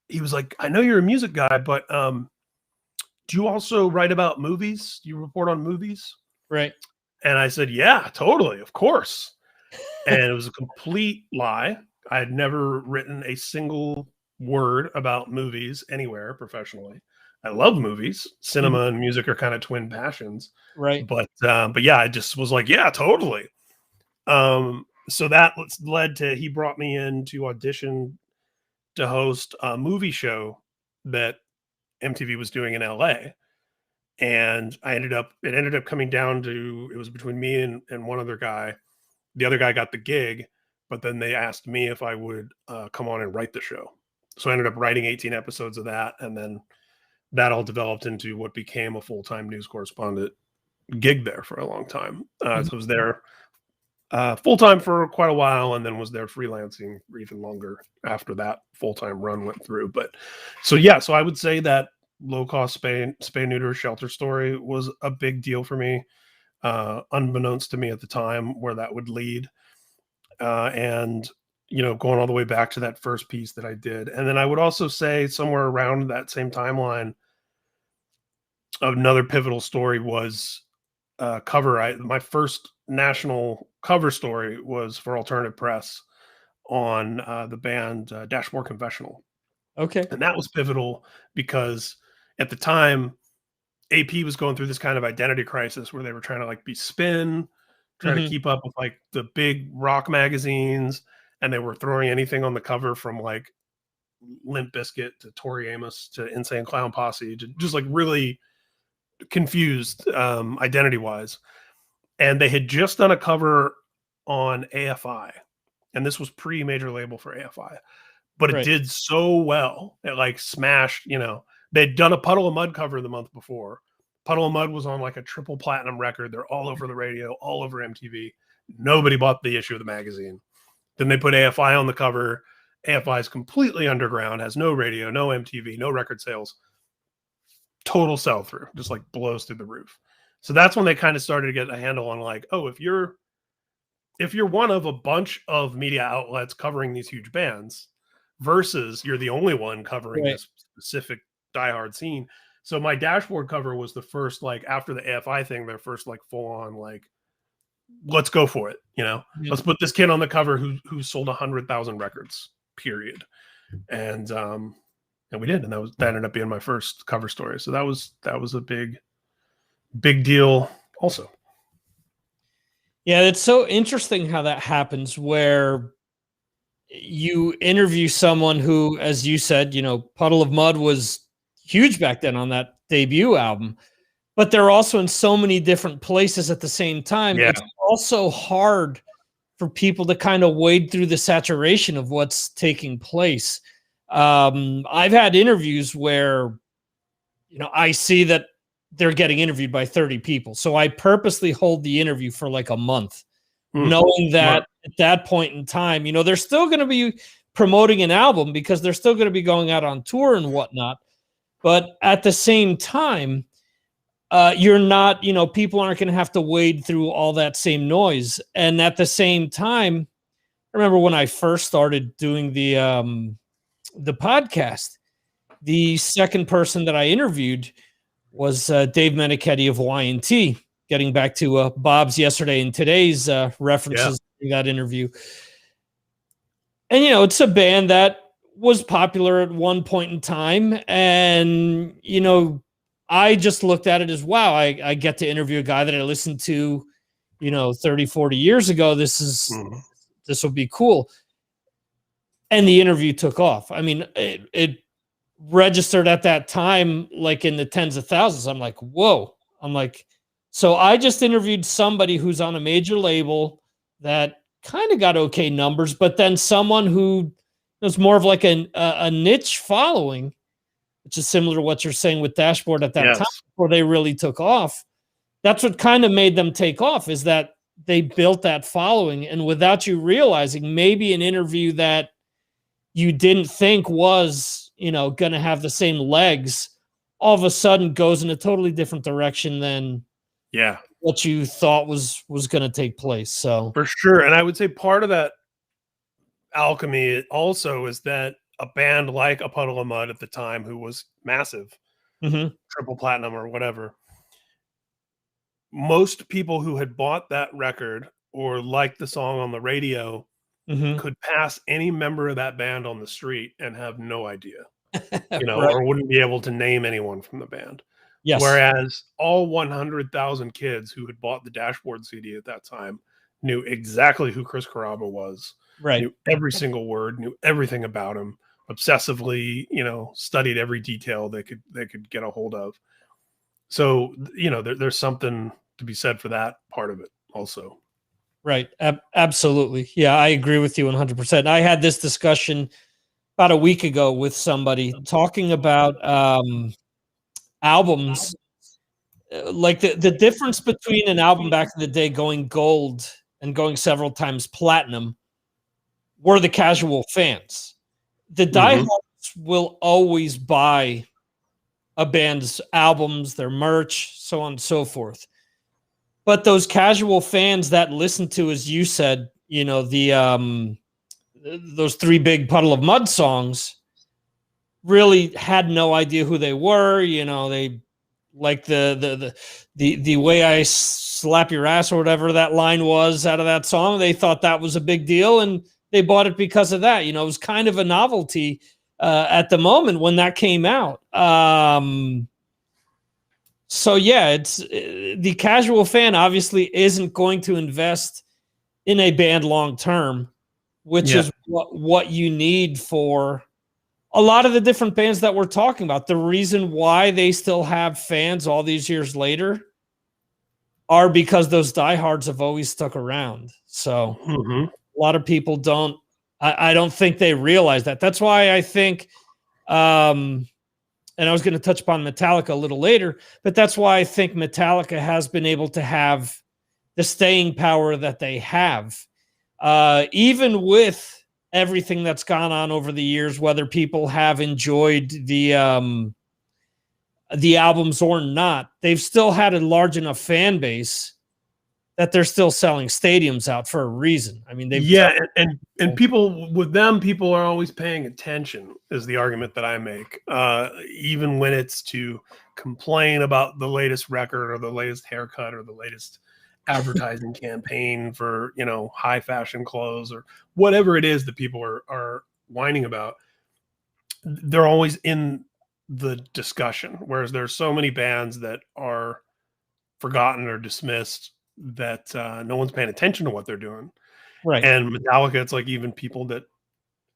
he was like, I know you're a music guy, but do you also write about movies? Do you report on movies? Right. And I said, yeah, totally, of course. And it was a complete lie. I had never written a single word about movies anywhere professionally. I love movies. Cinema and music are kind of twin passions. Right. But yeah, I just was like, yeah, totally. So that led to, he brought me in to audition to host a movie show that MTV was doing in LA. And it ended up coming down to, it was between me and one other guy. The other guy got the gig, but then they asked me if I would come on and write the show. So I ended up writing 18 episodes of that. And then that all developed into what became a full-time news correspondent gig there for a long time. So I was there full-time for quite a while, and then was there freelancing for even longer after that full-time run went through. But so I would say that low-cost spay neuter shelter story was a big deal for me, unbeknownst to me at the time where that would lead. And going all the way back to that first piece that I did. And then I would also say somewhere around that same timeline, another pivotal story was cover. My first national cover story was for Alternative Press on the band Dashboard Confessional. Okay. And that was pivotal because at the time, AP was going through this kind of identity crisis where they were trying to like be spin, trying to keep up with like the big rock magazines, and they were throwing anything on the cover from like Limp Bizkit to Tori Amos to Insane Clown Posse, to just like really confused identity wise. And they had just done a cover on AFI, and this was pre-major label for AFI, but it did so well. It like smashed, they'd done a Puddle of Mud cover the month before. Puddle of Mud was on like a triple platinum record. They're all over the radio, all over MTV. Nobody bought the issue of the magazine. Then they put AFI on the cover. AFI is completely underground, has no radio, no MTV, no record sales. Total sell through, just like blows through the roof. So that's when they kind of started to get a handle on like, oh, if you're one of a bunch of media outlets covering these huge bands versus you're the only one covering this specific diehard scene. So my Dashboard cover was the first, like after the AFI thing, their first like full on like, let's go for it. Let's put this kid on the cover who sold 100,000 records, period. And we did. And that ended up being my first cover story. So that was a big deal also. Yeah, it's so interesting how that happens where you interview someone who, as you said, Puddle of Mud was huge back then on that debut album, but they're also in so many different places at the same time. Yeah. It's also hard for people to kind of wade through the saturation of what's taking place. I've had interviews where, I see that they're getting interviewed by 30 people. So I purposely hold the interview for like a month, knowing that at that point in time, they're still going to be promoting an album because they're still going to be going out on tour and whatnot. But at the same time, you're not, people aren't going to have to wade through all that same noise. And at the same time, I remember when I first started doing the podcast, the second person that I interviewed was Dave Meniketti of Y&T, getting back to Bob's yesterday and today's references in that interview. And, it's a band that was popular at one point in time. And, I just looked at it as, wow, I get to interview a guy that I listened to, 30, 40 years ago. This will be cool. And the interview took off. I mean, it registered at that time, like in the tens of thousands. I'm like, whoa. So I just interviewed somebody who's on a major label that kind of got okay numbers, but then someone who was more of like a niche following, which is similar to what you're saying with Dashboard at that time before they really took off. That's what kind of made them take off, is that they built that following. And without you realizing, maybe an interview that you didn't think was, going to have the same legs, all of a sudden goes in a totally different direction than what you thought was going to take place. So for sure. And I would say part of that alchemy also is that a band like A Puddle of Mud at the time, who was massive, triple platinum or whatever, most people who had bought that record or liked the song on the radio could pass any member of that band on the street and have no idea, or wouldn't be able to name anyone from the band. Yes. Whereas all 100,000 kids who had bought the Dashboard CD at that time knew exactly who Chris Carrabba was, knew every single word, knew everything about him, obsessively, studied every detail they could get a hold of. So, there's something to be said for that part of it also. Right. Absolutely. Yeah, I agree with you 100%. I had this discussion about a week ago with somebody talking about albums, like the difference between an album back in the day going gold and going several times platinum were the casual fans. The diehards will always buy a band's albums, their merch, so on and so forth. But those casual fans that listen to, as you said, those three big Puddle of Mud songs, really had no idea who they were. They like the way I slap your ass or whatever that line was out of that song. They thought that was a bbig deal, and they bought it because of that. It was kind of a novelty at the moment when that came out. So yeah, it's the casual fan obviously isn't going to invest in a band long term, which is what you need for a lot of the different bands that we're talking about. The reason why they still have fans all these years later are because those diehards have always stuck around. So a lot of people don't. I don't think they realize that. That's why I think. And I was going to touch upon Metallica a little later, but that's why I think Metallica has been able to have the staying power that they have, even with everything that's gone on over the years, whether people have enjoyed the albums or not. They've still had a large enough fan base that they're still selling stadiums out for a reason. I mean, and people are always paying attention, is the argument that I make, even when it's to complain about the latest record or the latest haircut or the latest advertising campaign for, high fashion clothes or whatever it is that people are whining about. They're always in the discussion, whereas there's so many bands that are forgotten or dismissed that no one's paying attention to what they're doing. Right. And Metallica, it's like even people that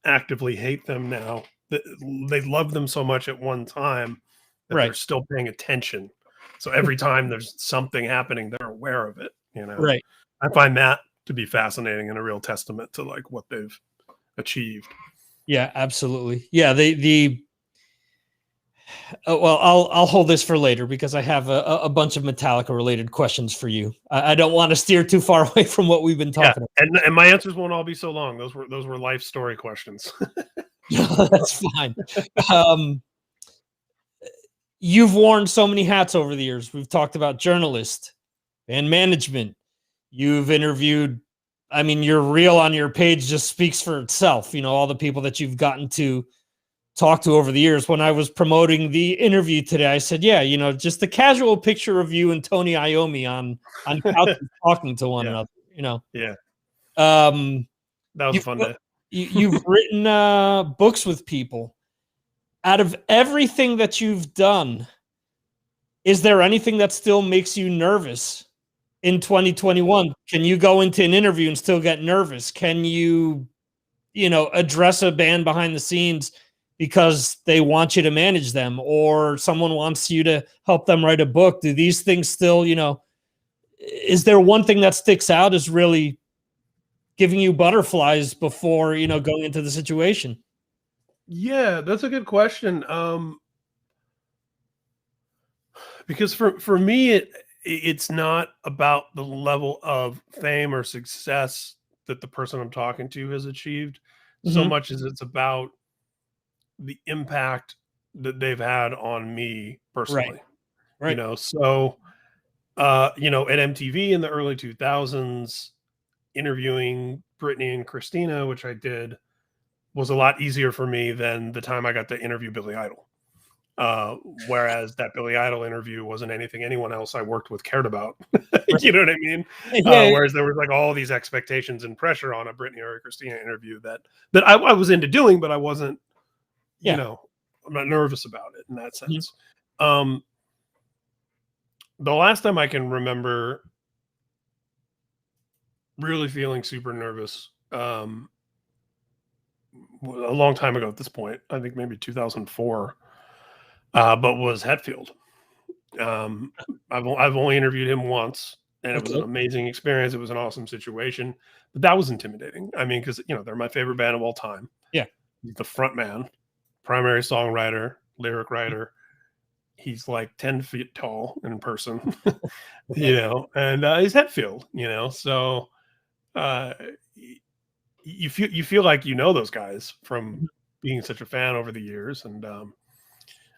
actively hate them now, that they loved them so much at one time that they're Right. still paying attention. So every time there's something happening, they're aware of it. Right. I find that to be fascinating and a real testament to like what they've achieved. Yeah, absolutely. Yeah, well, I'll hold this for later because I have a bunch of Metallica related questions for you. I don't want to steer too far away from what we've been talking about. And my answers won't all be so long. Those were life story questions. That's fine. You've worn so many hats over the years. We've talked about journalist and management. You've interviewed. I mean, your reel on your page just speaks for itself. All the people that you've gotten to talk to over the years. When I was promoting the interview today, I said, yeah, just the casual picture of you and Tony Iommi on couches talking to one another, Yeah. That was a fun day. You've written books with people. Out of everything that you've done, is there anything that still makes you nervous in 2021? Can you go into an interview and still get nervous? Can you, address a band behind the scenes because they want you to manage them, or someone wants you to help them write a book? Do these things still, is there one thing that sticks out as really giving you butterflies before, going into the situation? Yeah, that's a good question. Because for me, it's not about the level of fame or success that the person I'm talking to has achieved, so much as it's about the impact that they've had on me personally. Right. So at MTV in the early 2000s, interviewing Britney and Christina, which I did, was a lot easier for me than the time I got to interview Billy Idol. Whereas that Billy Idol interview wasn't anything anyone else I worked with cared about. You know what I mean? Whereas there was like all these expectations and pressure on a Britney or a Christina interview that I was into doing, but I wasn't, I'm not nervous about it in that sense. The last time I can remember really feeling super nervous, a long time ago at this point, I think maybe 2004, but was Hetfield. I've only interviewed him once, and it was an amazing experience. It was an awesome situation, but that was intimidating. I mean, because they're my favorite band of all time. Yeah, he's the front man, primary songwriter, lyric writer. He's like 10 feet tall in person, and he's Hetfield. So you feel like those guys from being such a fan over the years, and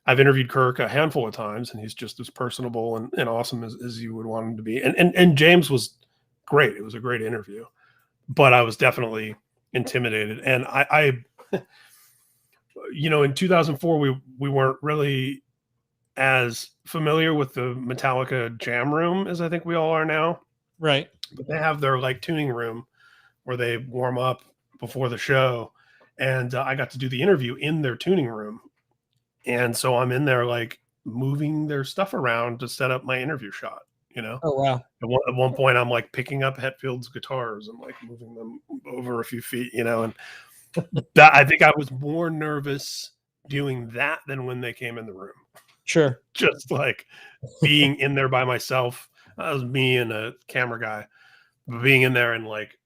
I've interviewed Kirk a handful of times, and he's just as personable and awesome as you would want him to be. And James was great. It was a great interview, but I was definitely intimidated. And I in 2004, we weren't really as familiar with the Metallica jam room as I think we all are now. Right. But they have their like tuning room where they warm up before the show. And I got to do the interview in their tuning room. And so I'm in there like moving their stuff around to set up my interview shot, Oh, wow. At one point I'm like picking up Hetfield's guitars and like moving them over a few feet, and that, I think I was more nervous doing that than when they came in the room. Sure. Just like being in there by myself. That was me and a camera guy being in there and like,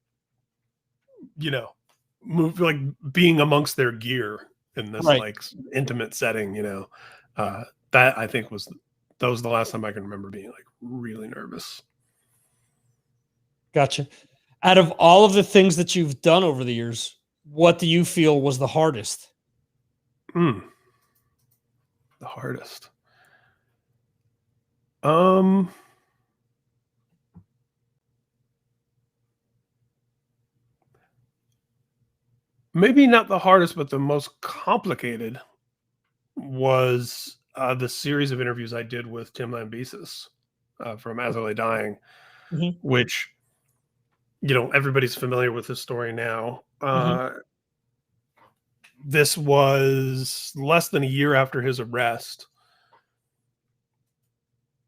move, like being amongst their gear in this like intimate setting, that I think was the last time I can remember being like really nervous. Gotcha. Out of all of the things that you've done over the years, what do you feel was the hardest? The hardest. Maybe not the hardest, but the most complicated was the series of interviews I did with Tim Lambesis from As I Lay Dying, which, everybody's familiar with his story now. This was less than a year after his arrest.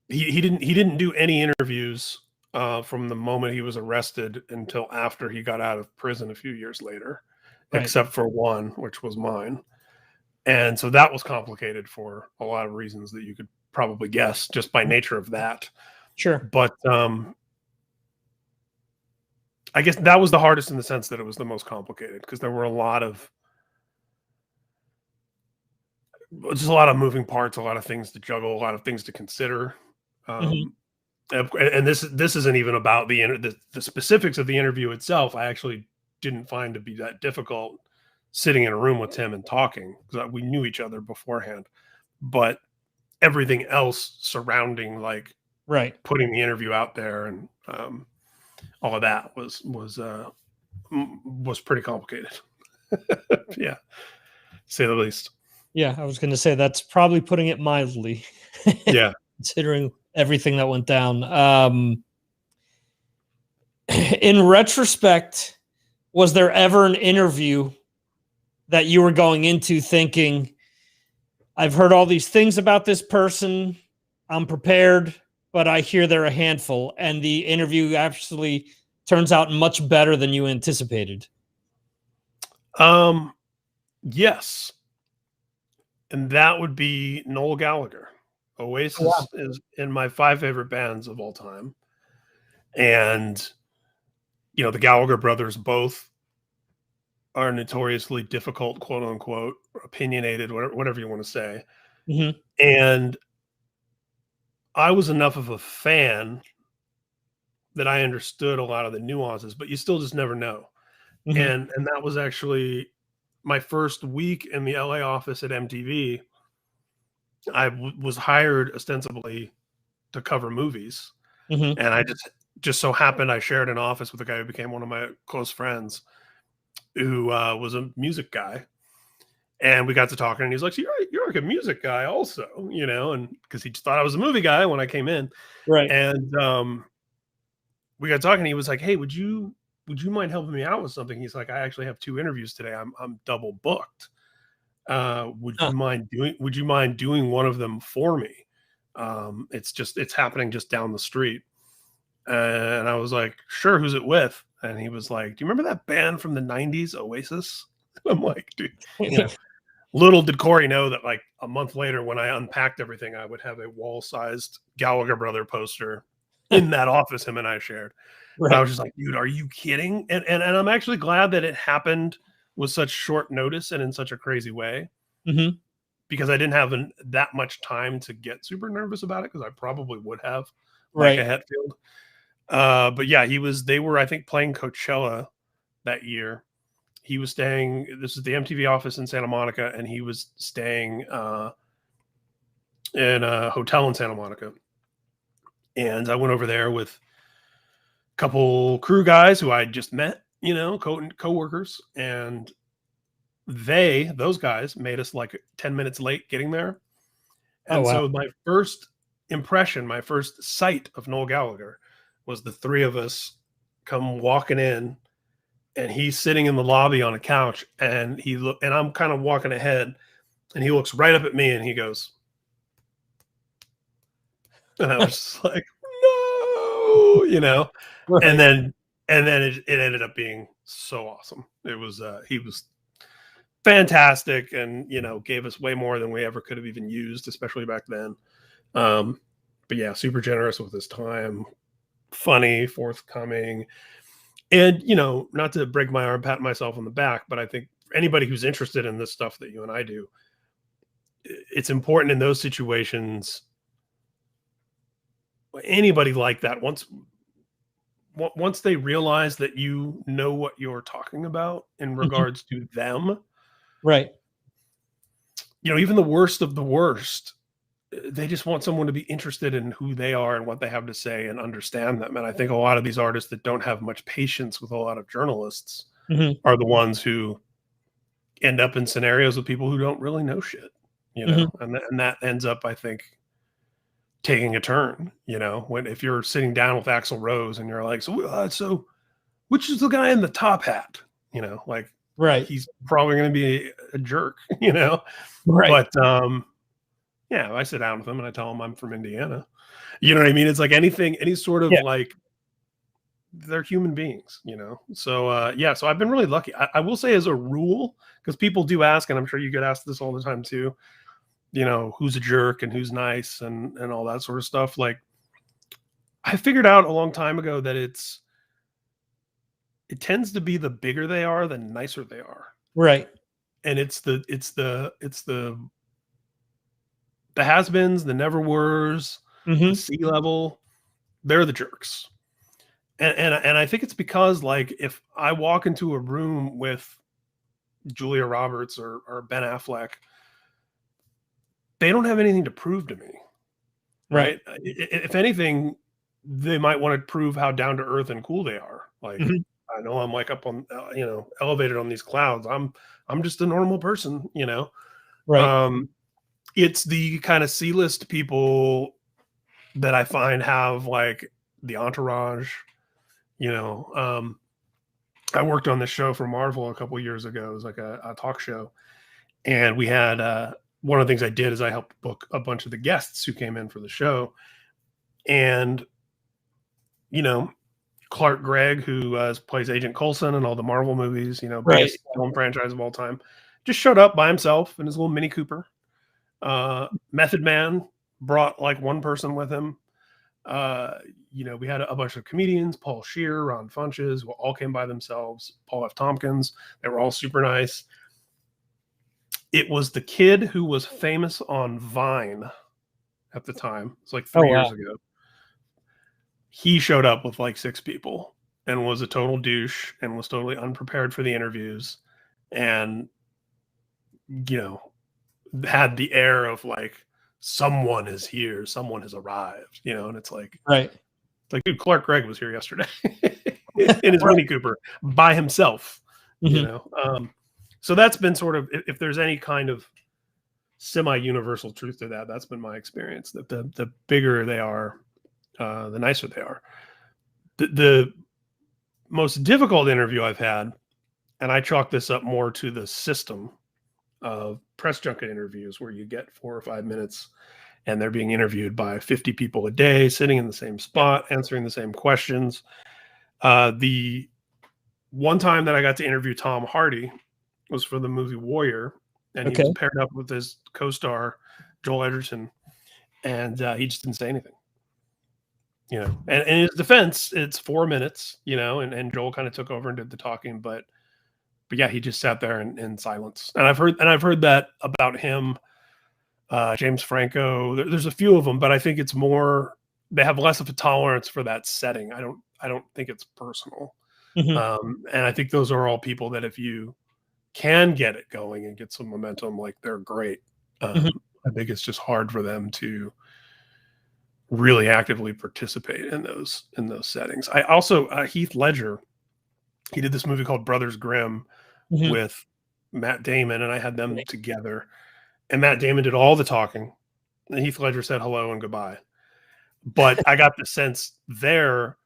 He didn't do any interviews from the moment he was arrested until after he got out of prison a few years later, Right. except for one, which was mine. And so that was complicated for a lot of reasons that you could probably guess just by nature of that. Sure. But I guess that was the hardest in the sense that it was the most complicated because there were just a lot of moving parts, a lot of things to juggle, a lot of things to consider. And this isn't even about the specifics of the interview itself. I actually didn't find to be that difficult sitting in a room with Tim and talking because we knew each other beforehand. But everything else surrounding like putting the interview out there and all of that was pretty complicated. Yeah, to say the least. Yeah, I was going to say that's probably putting it mildly. Yeah, considering everything that went down. In retrospect, was there ever an interview that you were going into thinking, I've heard all these things about this person, I'm prepared, but I hear they're a handful, and the interview actually turns out much better than you anticipated? Yes. And that would be Noel Gallagher. Oasis is in my 5 favorite bands of all time. And, you know, the Gallagher brothers both are notoriously difficult, quote unquote, opinionated, whatever you want to say. Mm-hmm. And I was enough of a fan that I understood a lot of the nuances, but you still just never know. Mm-hmm. And that was actually my first week in the LA office at MTV. I was hired ostensibly to cover movies. Mm-hmm. And I just so happened I shared an office with a guy who became one of my close friends who was a music guy. And we got to talking and he's like, you're like a music guy also, you know, and because he just thought I was a movie guy when I came in. Right. And we got talking. He was like, hey, would you mind helping me out with something? He's like, I actually have 2 interviews today. I'm double booked. Would you mind doing one of them for me? It's happening just down the street. And I was like, sure, who's it with? And he was like, do you remember that band from the 90s, Oasis? I'm like, dude, you know, little did Corey know that like a month later when I unpacked everything, I would have a wall-sized Gallagher brother poster in that office him and I shared. Right. I was just like, dude, are you kidding? And I'm actually glad that it happened with such short notice and in such a crazy way. Mm-hmm. Because I didn't have that much time to get super nervous about it because I probably would have, like a Hetfield. But yeah, they were, I think, playing Coachella that year. He was staying, this is the MTV office in Santa Monica, and he was staying in a hotel in Santa Monica. And I went over there with a couple crew guys who I just met, you know, co-workers, and those guys made us like 10 minutes late getting there. And so my first impression, my first sight of Noel Gallagher was the 3 of us come walking in, and he's sitting in the lobby on a couch, and and I'm kind of walking ahead, and he looks right up at me and he goes, and I was just like, no, you know, right. and then it ended up being so awesome. It was, he was fantastic, and, you know, gave us way more than we ever could have even used, especially back then. But yeah, super generous with his time, funny, forthcoming. And, you know, not to break my arm, pat myself on the back, but I think for anybody who's interested in this stuff that you and I do, it's important in those situations. Anybody like that, once they realize that you know what you're talking about in regards to them, right? You know, even the worst of the worst, they just want someone to be interested in who they are and what they have to say and understand them. And I think a lot of these artists that don't have much patience with a lot of journalists are the ones who end up in scenarios with people who don't really know shit, you know, and that ends up, I think, taking a turn, you know, if you're sitting down with Axl Rose and you're like, so which is the guy in the top hat, you know, like, right. He's probably going to be a jerk, you know, right. But, yeah, I sit down with him and I tell him I'm from Indiana. You know what I mean? It's like any sort of like they're human beings, you know? So, yeah, so I've been really lucky. I will say as a rule, because people do ask, and I'm sure you get asked this all the time too, you know, who's a jerk and who's nice and all that sort of stuff. Like, I figured out a long time ago that it tends to be the bigger they are, the nicer they are. Right. And it's the has-beens, the never-weres, the sea level, they're the jerks. And I think it's because, like, if I walk into a room with Julia Roberts or Ben Affleck, they don't have anything to prove to me, right? If anything, they might want to prove how down to earth and cool they are. Like, I know I'm like up on, you know, elevated on these clouds. I'm just a normal person, you know. Right. It's the kind of C-list people that I find have like the entourage, you know. I worked on this show for Marvel a couple years ago. It was like a talk show, and we had one of the things I did is I helped book a bunch of the guests who came in for the show, and you know, Clark Gregg, who plays Agent Coulson in all the Marvel movies, you know, biggest film franchise of all time, just showed up by himself in his little Mini Cooper. Method Man brought like one person with him. You know, we had a bunch of comedians, Paul Scheer, Ron Funches, who all came by themselves, Paul F. Tompkins. They were all super nice. It was the kid who was famous on Vine at the time. It's like 3 years ago. He showed up with like 6 people and was a total douche and was totally unprepared for the interviews, and, you know, had the air of like, someone is here, someone has arrived, you know. And it's like, like, dude, Clark Gregg was here yesterday in his Mini Cooper by himself, you know. So that's been sort of, if there's any kind of semi-universal truth to that, that's been my experience, that the bigger they are, the nicer they are. The most difficult interview I've had, and I chalk this up more to the system of press junket interviews, where you get 4 or 5 minutes and they're being interviewed by 50 people a day, sitting in the same spot, answering the same questions. The one time that I got to interview Tom Hardy was for the movie Warrior, and he was paired up with his co-star Joel Edgerton, and he just didn't say anything. You know, and in his defense, it's 4 minutes, you know, and Joel kind of took over and did the talking, but yeah, he just sat there in silence. And I've heard that about him, James Franco. There's a few of them, but I think it's more, they have less of a tolerance for that setting. I don't think it's personal. And I think those are all people that if you can get it going and get some momentum, like, they're great. I think it's just hard for them to really actively participate in those settings. I also, Heath Ledger, he did this movie called Brothers Grimm with Matt Damon, and I had them together, and Matt Damon did all the talking, and Heath Ledger said hello and goodbye. But I got the sense there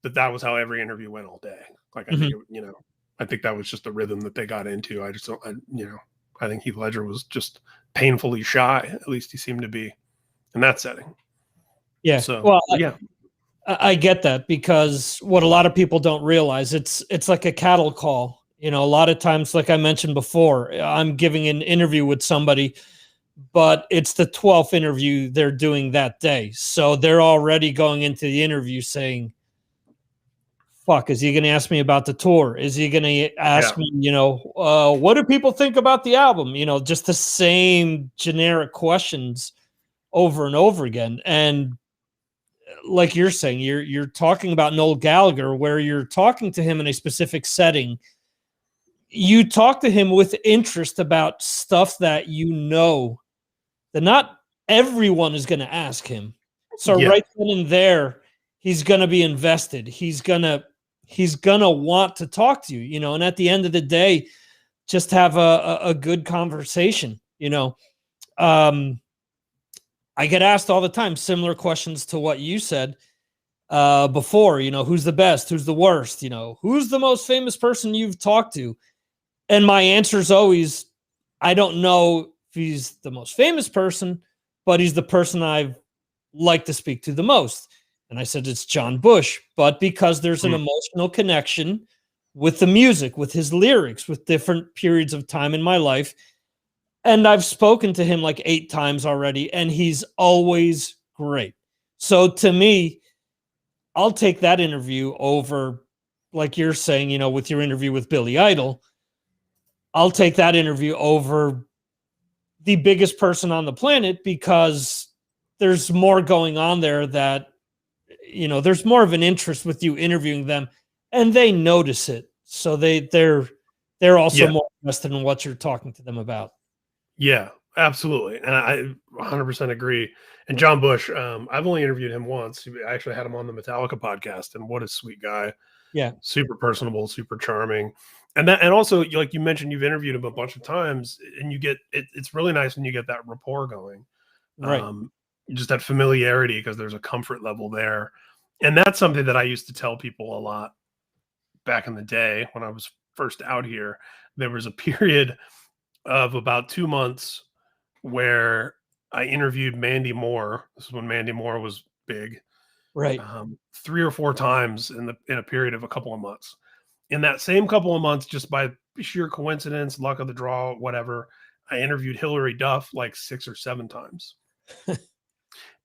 that was how every interview went all day. Like, I think, you know, I think that was just the rhythm that they got into. I think Heath Ledger was just painfully shy. At least he seemed to be in that setting. Yeah. So, well, yeah. I get that, because what a lot of people don't realize, it's like a cattle call. You know, a lot of times, like I mentioned before, I'm giving an interview with somebody, but it's the 12th interview they're doing that day. So they're already going into the interview saying, fuck, is he going to ask me about the tour? Is he going to ask me, you know, what do people think about the album? You know, just the same generic questions over and over again. And like you're saying, you're talking about Noel Gallagher, where you're talking to him in a specific setting. You talk to him with interest about stuff that you know that not everyone is going to ask him. So right then and there, he's going to be invested. He's going to want to talk to you, you know, and at the end of the day, just have a good conversation, you know. I get asked all the time similar questions to what you said before, you know, who's the best, who's the worst, you know, who's the most famous person you've talked to? And my answer is always, I don't know if he's the most famous person, but he's the person I've liked to speak to the most. And I said, it's John Bush. But because there's an emotional connection with the music, with his lyrics, with different periods of time in my life. And I've spoken to him like 8 times already, and he's always great. So to me, I'll take that interview over, like you're saying, you know, with your interview with Billy Idol. I'll take that interview over the biggest person on the planet, because there's more going on there that, you know, there's more of an interest with you interviewing them, and they notice it. So they're also more invested in what you're talking to them about. Yeah, absolutely. And I 100% agree. And John Bush, I've only interviewed him once. I actually had him on the Metallica podcast, and what a sweet guy. Yeah. Super personable, super charming. And also, like you mentioned, you've interviewed him a bunch of times, and you get it's really nice when you get that rapport going. Right. Just that familiarity, because there's a comfort level there. And that's something that I used to tell people a lot back in the day when I was first out here. There was a period of about 2 months where I interviewed Mandy Moore. This is when Mandy Moore was big. Right. 3 or 4 times in a period of a couple of months. In that same couple of months, just by sheer coincidence, luck of the draw, whatever, I interviewed Hillary Duff like 6 or 7 times.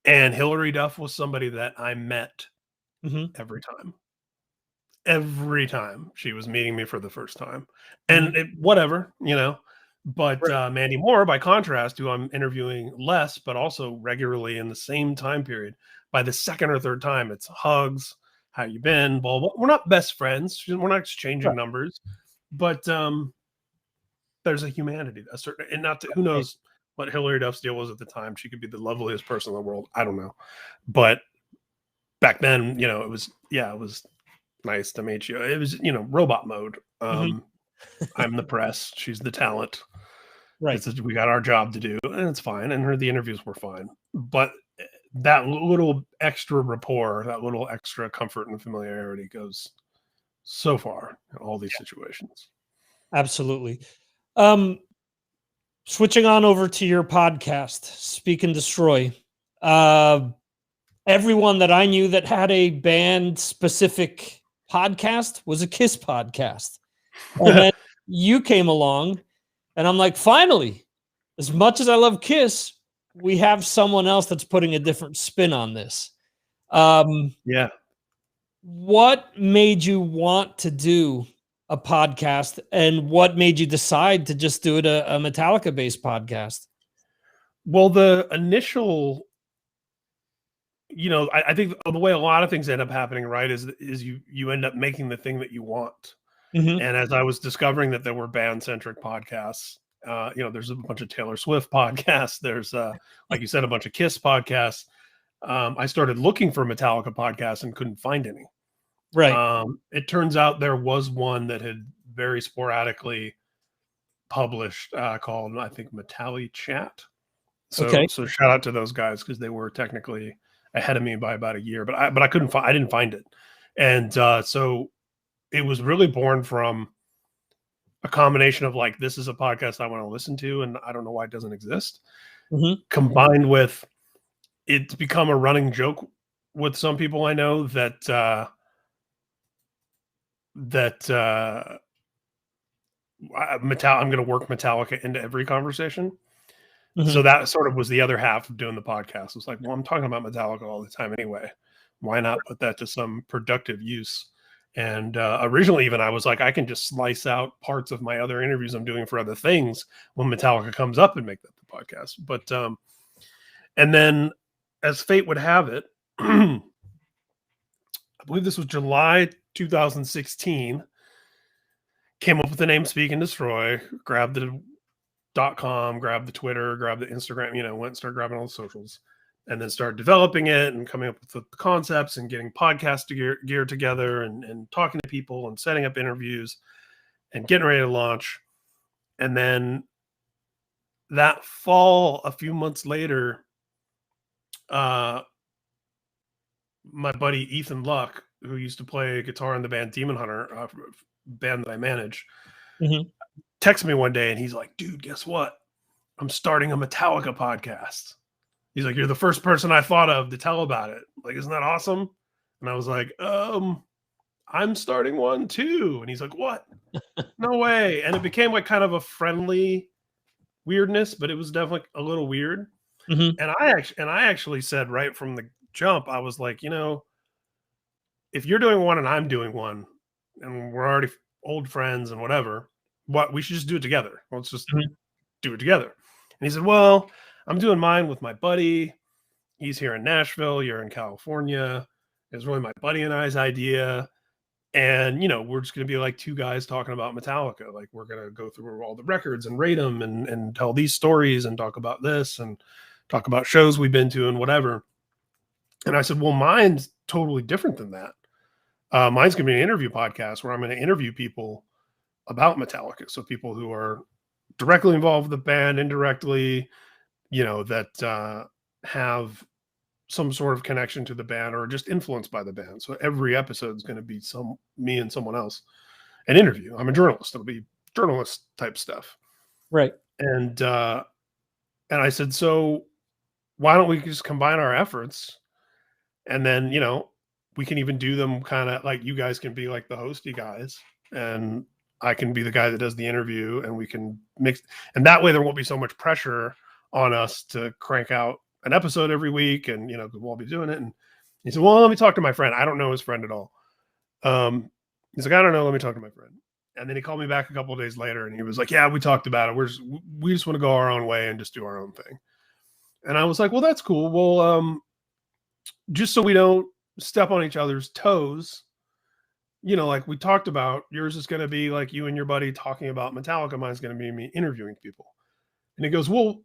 And Hillary Duff was somebody that I met every time. Every time she was meeting me for the first time. And whatever, you know. But Mandy Moore, by contrast, who I'm interviewing less, but also regularly in the same time period, by the second or third time, it's hugs, how you been, blah, blah. We're not best friends. We're not exchanging numbers. But there's a humanity, a certain, and not to, who knows what Hillary Duff's deal was at the time. She could be the loveliest person in the world. I don't know. But back then, you know, it was nice to meet you. It was, you know, robot mode. I'm the press. She's the talent. Right. We got our job to do, and it's fine. And the interviews were fine. But that little extra rapport, that little extra comfort and familiarity goes so far in all these situations. Absolutely. Switching on over to your podcast, Speak and Destroy. Everyone that I knew that had a band specific podcast was a Kiss podcast. And then you came along, and I'm like, finally, as much as I love Kiss, we have someone else that's putting a different spin on this. What made you want to do a podcast, and what made you decide to just do it a Metallica based podcast? Well, the initial, you know, I think the way a lot of things end up happening, right, is you end up making the thing that you want. And as I was discovering that there were band centric podcasts, you know, there's a bunch of Taylor Swift podcasts. There's, like you said, a bunch of Kiss podcasts. I started looking for Metallica podcasts and couldn't find any. Right. It turns out there was one that had very sporadically published called, I think, Metallica Chat. So shout out to those guys, because they were technically ahead of me by about a year, but I couldn't I didn't find it. And so it was really born from a combination of like, this is a podcast I want to listen to, and I don't know why it doesn't exist, combined with it's become a running joke with some people I know that I'm going to work Metallica into every conversation. So that sort of was the other half of doing the podcast. It was like, well, I'm talking about Metallica all the time anyway. Why not put that to some productive use? And originally, even I was like, I can just slice out parts of my other interviews I'm doing for other things when Metallica comes up and make that the podcast. But and then, as fate would have it, I believe this was July 2016. Came up with the name Speak and Destroy. Grabbed the .com, grabbed the Twitter, grabbed the Instagram. You know, went and started grabbing all the socials. And then started developing it and coming up with the concepts and getting podcast gear together and talking to people and setting up interviews and getting ready to launch. And then that fall, a few months later, my buddy Ethan Luck, who used to play guitar in the band Demon Hunter, band that I manage, texted me one day and he's like, dude, guess what? I'm starting a Metallica podcast. He's like, you're the first person I thought of to tell about it. Like, isn't that awesome? And I was like, I'm starting one too. And he's like, what? No way. And it became like kind of a friendly weirdness, but it was definitely a little weird. Mm-hmm. And I actually said right from the jump, I was like, if you're doing one and I'm doing one, and we're already old friends and whatever, we should just do it together. Let's just do it together. And he said, well, I'm doing mine with my buddy. He's here in Nashville. You're in California. It's really my buddy and I's idea. And, we're just going to be like two guys talking about Metallica. Like, we're going to go through all the records and rate them and tell these stories and talk about this and talk about shows we've been to and whatever. And I said, well, mine's totally different than that. Mine's going to be an interview podcast where I'm going to interview people about Metallica. So people who are directly involved with the band, indirectly, that have some sort of connection to the band or just influenced by the band. So every episode is going to be me and someone else, an interview. I'm a journalist. It'll be journalist type stuff. Right. And I said, so why don't we just combine our efforts? And then, we can even do them kind of like you guys can be like the hosty guys and I can be the guy that does the interview, and we can mix. And that way there won't be so much pressure on us to crank out an episode every week. And, we'll all be doing it. And he said, well, let me talk to my friend. I don't know his friend at all. He's like, I don't know. Let me talk to my friend. And then he called me back a couple of days later and he was like, yeah, we talked about it. We just want to go our own way and just do our own thing. And I was like, well, that's cool. Well, just so we don't step on each other's toes, like we talked about, yours is going to be like you and your buddy talking about Metallica. Mine's going to be me interviewing people. And he goes, well,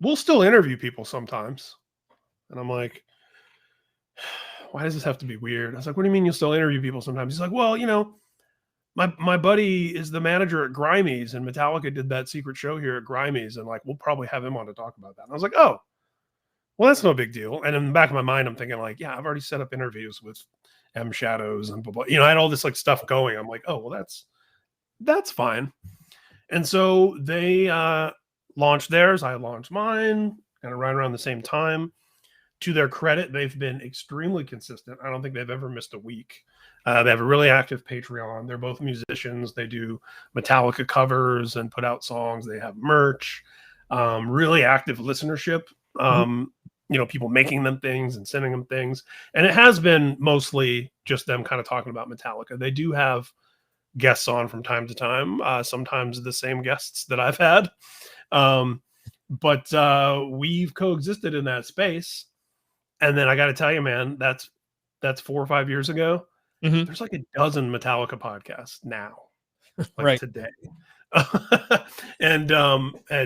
we'll still interview people sometimes. And I'm like, why does this have to be weird? I was like, what do you mean you'll still interview people sometimes? He's like, well, my buddy is the manager at Grimey's, and Metallica did that secret show here at Grimey's, and like we'll probably have him on to talk about that. And I was like, oh, well, that's no big deal. And in the back of my mind, I'm thinking like, yeah, I've already set up interviews with M Shadows and blah, blah. I had all this like stuff going. I'm like, oh, well, that's fine. And so they launched theirs. I launched mine kind of right around the same time. To their credit, they've been extremely consistent. I don't think they've ever missed a week. They have a really active Patreon. They're both musicians. They do Metallica covers and put out songs. They have merch, really active listenership. People making them things and sending them things. And it has been mostly just them kind of talking about Metallica. They do have guests on from time to time, sometimes the same guests that I've had. But we've coexisted in that space. And then I got to tell you, man, that's 4 or 5 years ago. There's like a dozen Metallica podcasts now, like today. And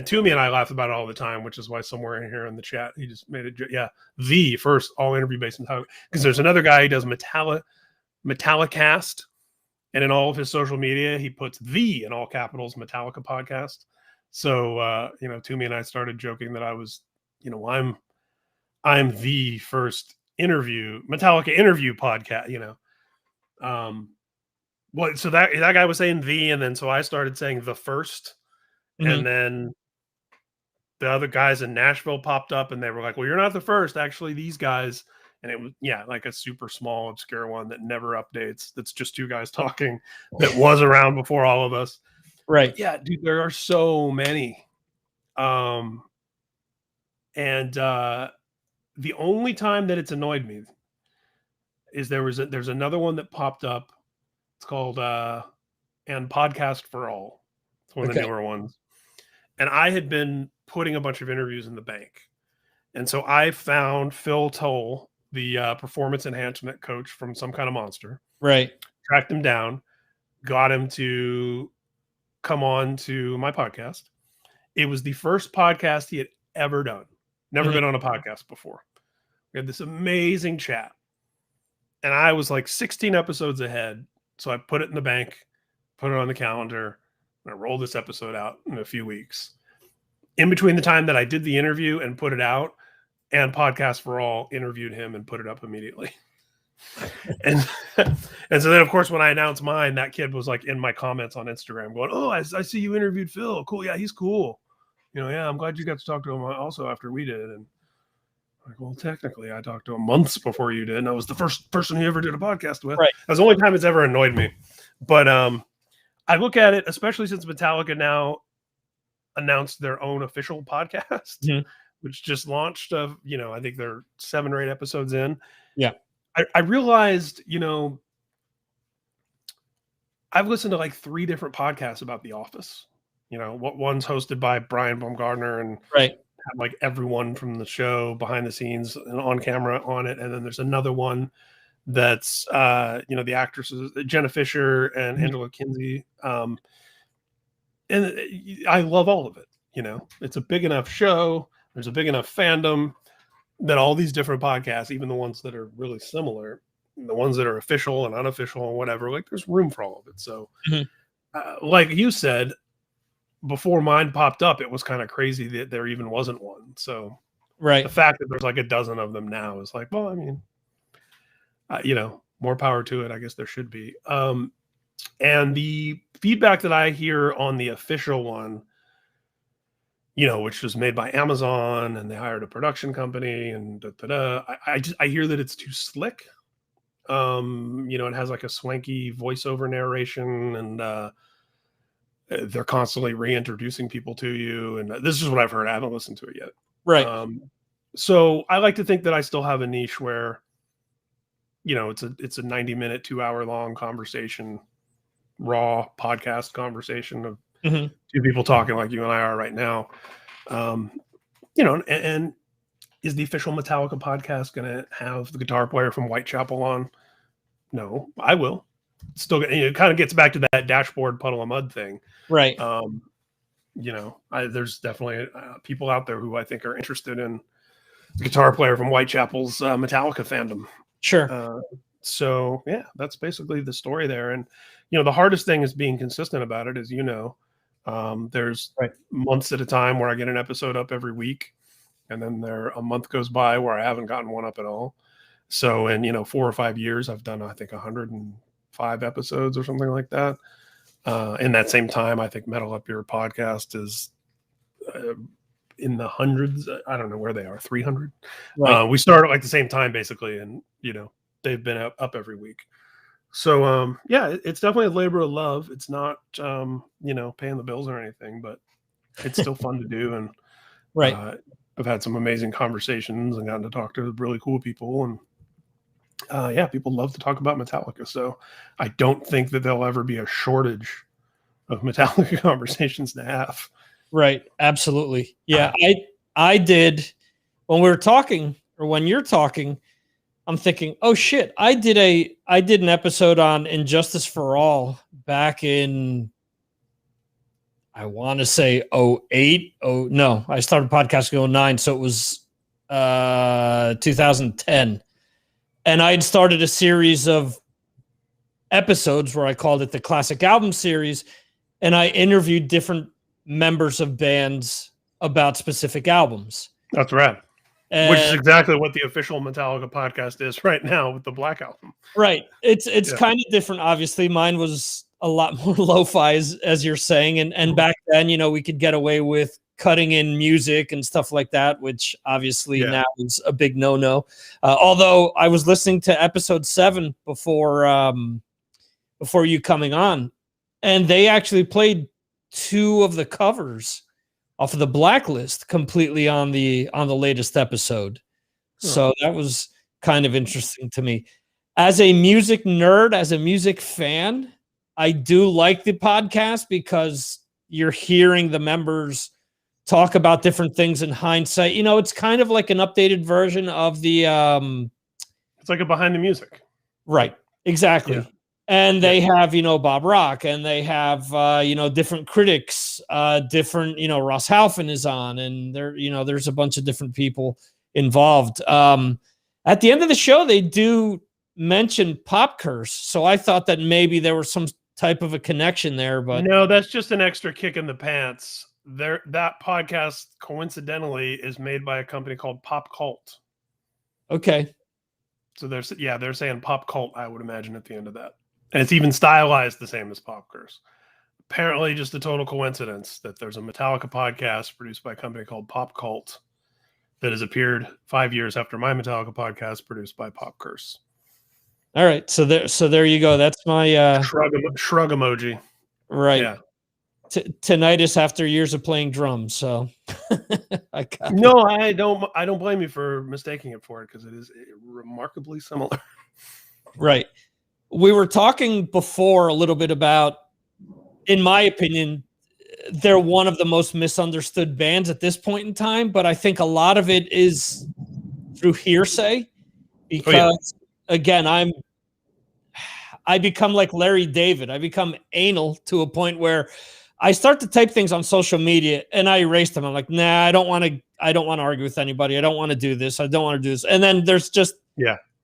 Toomey and I laugh about it all the time, which is why somewhere in here in the chat, he just made it. Yeah. The first all interview based Metallica, because there's another guy who does Metallicast. And in all of his social media, he puts the in all capitals Metallica podcast. So, Toomey and I started joking that I was, I'm the first Metallica interview podcast, so that guy was saying the, and then so I started saying the first, and then the other guys in Nashville popped up and they were like, well, you're not the first, actually, these guys. And it was, like a super small, obscure one that never updates. That's just two guys talking that was around before all of us. Right. But yeah, dude, there are so many. The only time that it's annoyed me is there's another one that popped up. It's called and Podcast for All. It's one of the newer ones. And I had been putting a bunch of interviews in the bank. And so I found Phil Toll, the performance enhancement coach from Some Kind of Monster. Right. Tracked him down, got him to come on to my podcast. It was the first podcast he had ever done. Never been on a podcast before. We had this amazing chat. And I was like 16 episodes ahead. So I put it in the bank, put it on the calendar, and I rolled this episode out in a few weeks. In between the time that I did the interview and put it out, and Podcast for All interviewed him and put it up immediately. and so then, of course, when I announced mine, that kid was like in my comments on Instagram going, oh, I see you interviewed Phil. Cool. Yeah, he's cool. Yeah, I'm glad you got to talk to him also after we did. And Like, well, technically, I talked to him months before you did, and I was the first person he ever did a podcast with. Right. That's the only time it's ever annoyed me. But I look at it, especially since Metallica now announced their own official podcast, which just launched. I think they're 7 or 8 episodes in. Yeah. I realized, I've listened to like 3 different podcasts about The Office. What one's hosted by Brian Baumgartner and right. have like everyone from the show behind the scenes and on camera on it. And then there's another one that's, the actresses, Jenna Fisher and Angela Kinsey. And I love all of it. It's a big enough show. There's a big enough fandom that all these different podcasts, even the ones that are really similar, the ones that are official and unofficial and whatever, like there's room for all of it. So like you said, before mine popped up, it was kind of crazy that there even wasn't one. So the fact that there's like a dozen of them now is like, well, I mean, more power to it. I guess there should be. And the feedback that I hear on the official one, which was made by Amazon and they hired a production company and I hear that it's too slick. It has like a swanky voiceover narration and they're constantly reintroducing people to you. And this is what I've heard. I haven't listened to it yet. Right. So I like to think that I still have a niche where, it's a 90-minute, 2-hour long conversation, raw podcast conversation of 2 people talking like you and I are right now. And is the official Metallica podcast going to have the guitar player from Whitechapel on? No, I will. Still, it kind of gets back to that dashboard puddle of mud thing. Right. There's definitely people out there who I think are interested in the guitar player from Whitechapel's Metallica fandom. Sure. So yeah, that's basically the story there. And, the hardest thing is being consistent about it, as there's months at a time where I get an episode up every week. And then a month goes by where I haven't gotten one up at all. So in, 4 or 5 years, I've done, I think 105 episodes or something like that. In that same time, I think Metal Up Your podcast is in the hundreds. I don't know where they are, 300. Right. We started at like the same time, basically. And, they've been up every week. So, it's definitely a labor of love. It's not, paying the bills or anything, but it's still fun to do. And I've had some amazing conversations and gotten to talk to really cool people. And people love to talk about Metallica. So I don't think that there'll ever be a shortage of Metallica conversations to have. Right. Absolutely. Yeah. I did when we were talking or when you're talking, I'm thinking, oh shit, I did an episode on Injustice for All back in, I want to say 08. Oh no, I started podcasting in 09. So it was 2010. And I'd started a series of episodes where I called it the Classic Album Series. And I interviewed different members of bands about specific albums. That's rad. Which is exactly what the official Metallica podcast is right now with the Black Album. Right. It's kind of different. Obviously, mine was a lot more lo-fi, as you're saying. And back then, we could get away with cutting in music and stuff like that, which obviously now is a big no-no. Although I was listening to episode 7 before you coming on, and they actually played 2 of the covers off of the Blacklist completely on the latest episode. So that was kind of interesting to me. As a music nerd, as a music fan, I do like the podcast because you're hearing the members talk about different things in hindsight. It's kind of like an updated version of the it's like a behind the music. Right. Exactly. Yeah. And they have, Bob Rock, and they have, different critics, different, Ross Halfin is on, and there's a bunch of different people involved. At the end of the show, they do mention Pop Curse. So I thought that maybe there was some type of a connection there, but no, that's just an extra kick in the pants. That podcast coincidentally is made by a company called Pop Cult. Okay. So they're saying Pop Cult, I would imagine, at the end of that. And it's even stylized the same as Pop Curse. Apparently just a total coincidence that there's a Metallica podcast produced by a company called Pop Cult that has appeared 5 years after my Metallica podcast, produced by Pop Curse. All right, so there you go. That's my shrug emoji. Right. Yeah. Tinnitus after years of playing drums. So I don't blame you for mistaking it for it, because it is remarkably similar. Right. We were talking before a little bit about, in my opinion, they're one of the most misunderstood bands at this point in time, but I think a lot of it is through hearsay, because again, I become like Larry David. I become anal to a point where I start to type things on social media and I erase them. I'm like, nah, I don't want to argue with anybody. I don't want to do this. I don't want to do this. And then there's just,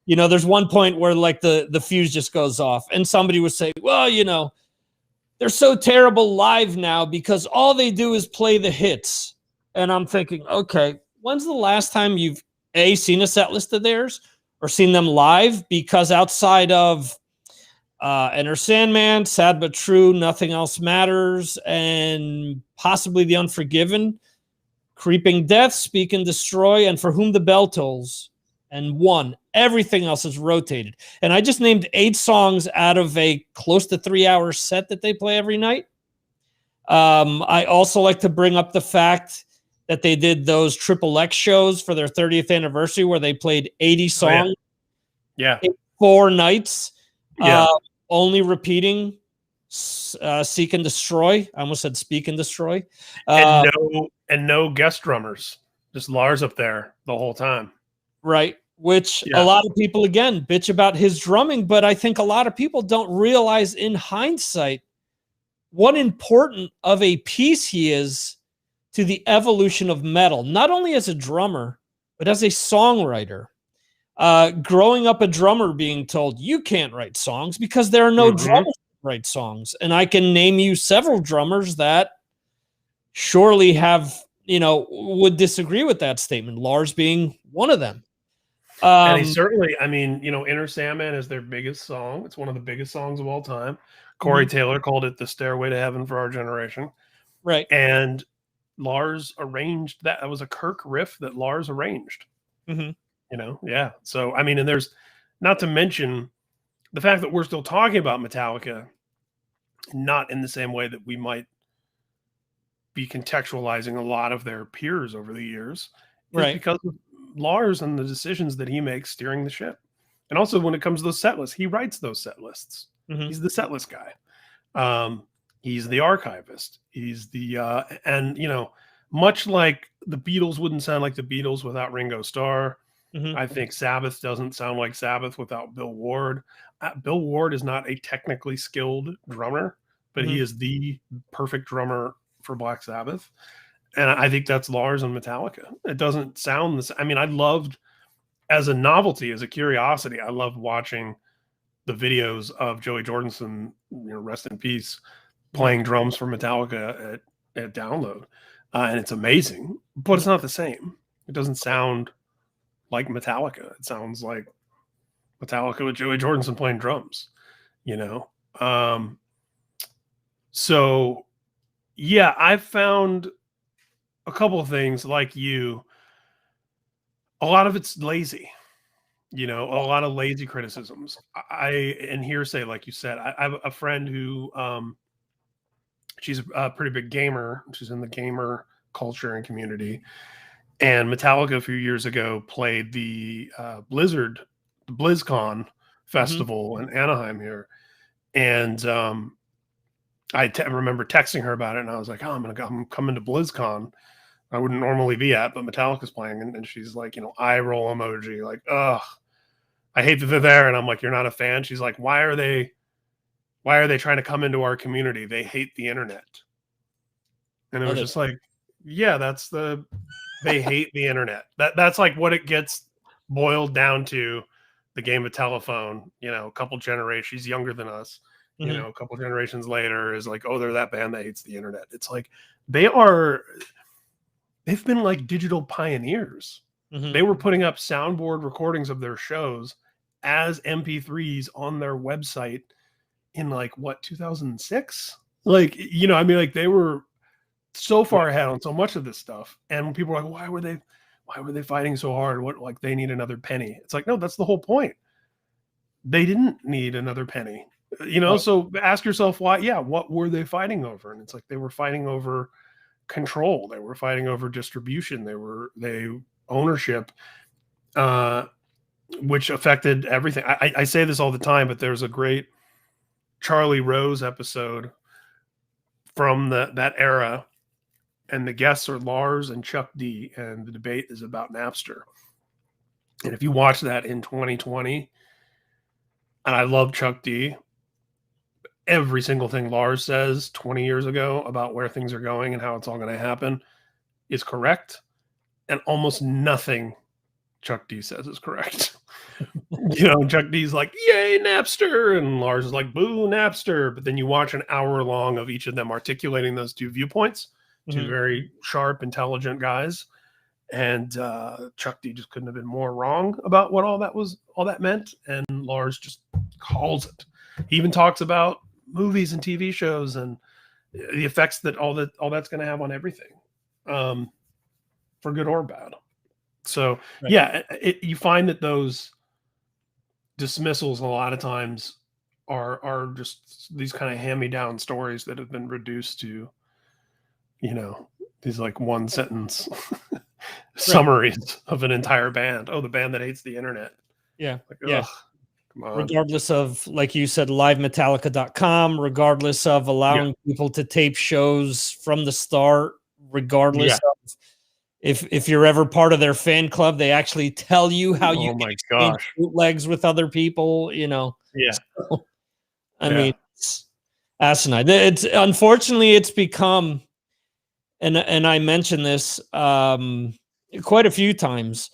there's one point where like the fuse just goes off, and somebody would say, well, they're so terrible live now because all they do is play the hits. And I'm thinking, okay, when's the last time you've seen a set list of theirs or seen them live? Because outside of Enter Sandman, Sad But True, Nothing Else Matters, and possibly The Unforgiven, Creeping Death, Speak and Destroy, and For Whom the Bell Tolls, and One. Everything else is rotated. And I just named 8 songs out of a close to 3-hour set that they play every night. I also like to bring up the fact that they did those Triple X shows for their 30th anniversary where they played 80 songs. 4 nights. Only repeating Seek and Destroy. I almost said Speak and Destroy. And no guest drummers. Just Lars up there the whole time. Right. Which a lot of people, again, bitch about his drumming, but I think a lot of people don't realize in hindsight what important of a piece he is to the evolution of metal, not only as a drummer, but as a songwriter. Growing up a drummer being told you can't write songs because there are no drummers to write songs. And I can name you several drummers that surely have, would disagree with that statement. Lars being one of them. And he certainly, Enter Sandman is their biggest song. It's one of the biggest songs of all time. Corey Taylor called it the Stairway to Heaven for our generation. Right. And Lars arranged that. That was a Kirk riff that Lars arranged. So, and there's, not to mention the fact that we're still talking about Metallica, not in the same way that we might be contextualizing a lot of their peers over the years. Right. Because of Lars and the decisions that he makes steering the ship. And also when it comes to those set lists, he writes those set lists. He's the set list guy. He's the archivist. He's the, much like the Beatles wouldn't sound like the Beatles without Ringo Starr. I think Sabbath doesn't sound like Sabbath without Bill Ward. Bill Ward is not a technically skilled drummer, but he is the perfect drummer for Black Sabbath. And I think that's Lars and Metallica. It doesn't sound the same. I loved, as a novelty, as a curiosity, I loved watching the videos of Joey Jordison, rest in peace, playing drums for Metallica at Download. And it's amazing, but it's not the same. It doesn't sound like Metallica. It sounds like Metallica with Joey Jordison playing drums, So, I found a couple of things like you. A lot of it's lazy, a lot of lazy criticisms. And hearsay, like you said. I have a friend who, she's a pretty big gamer. She's in the gamer culture and community. And Metallica a few years ago played the BlizzCon festival in Anaheim here. And I remember texting her about it, and I was like, I'm coming to BlizzCon. I wouldn't normally be at, but Metallica's playing. And she's like, eye roll emoji, like, ugh, I hate that they're there. And I'm like, you're not a fan? She's like, why are they trying to come into our community? They hate the internet. And it was just like, they hate the internet. That's like what it gets boiled down to. The game of telephone, a couple generations, she's younger than us, a couple generations later is like, oh, they're that band that hates the internet. It's like, they've been like digital pioneers. They were putting up soundboard recordings of their shows as MP3s on their website in 2006? They were so far ahead on so much of this stuff. And when people were like, why why were they fighting so hard? What, like, they need another penny? It's like, no, that's the whole point. They didn't need another penny, you know? Right. So ask yourself why, yeah, what were they fighting over? And it's like, they were fighting over control. They were fighting over distribution. They ownership, which affected everything. I say this all the time, but there's a great Charlie Rose episode from that era, and the guests are Lars and Chuck D, and the debate is about Napster. And if you watch that in 2020, and I love Chuck D, every single thing Lars says 20 years ago about where things are going and how it's all going to happen is correct. And almost nothing Chuck D says is correct. You know, Chuck D's like, yay, Napster. And Lars is like, boo, Napster. But then you watch an hour long of each of them articulating those two viewpoints, two very sharp, intelligent guys. And Chuck D just couldn't have been more wrong about what all that meant. And Lars just calls it. He even talks about movies and TV shows and the effects that all that's going to have on everything, for good or bad. So Right. yeah, you find that those dismissals a lot of times are just these kind of hand-me-down stories that have been reduced to, you know, these like one sentence summaries of an entire band. Oh, the band that hates the internet. Yeah. Like, Yeah. Come on. Regardless of, like you said, livemetallica.com, regardless of allowing people to tape shows from the start, regardless of if you're ever part of their fan club, they actually tell you how you can exchange bootlegs with other people, you know. Yeah. So, I mean, it's asinine. It's unfortunately it's become, and I mentioned this quite a few times,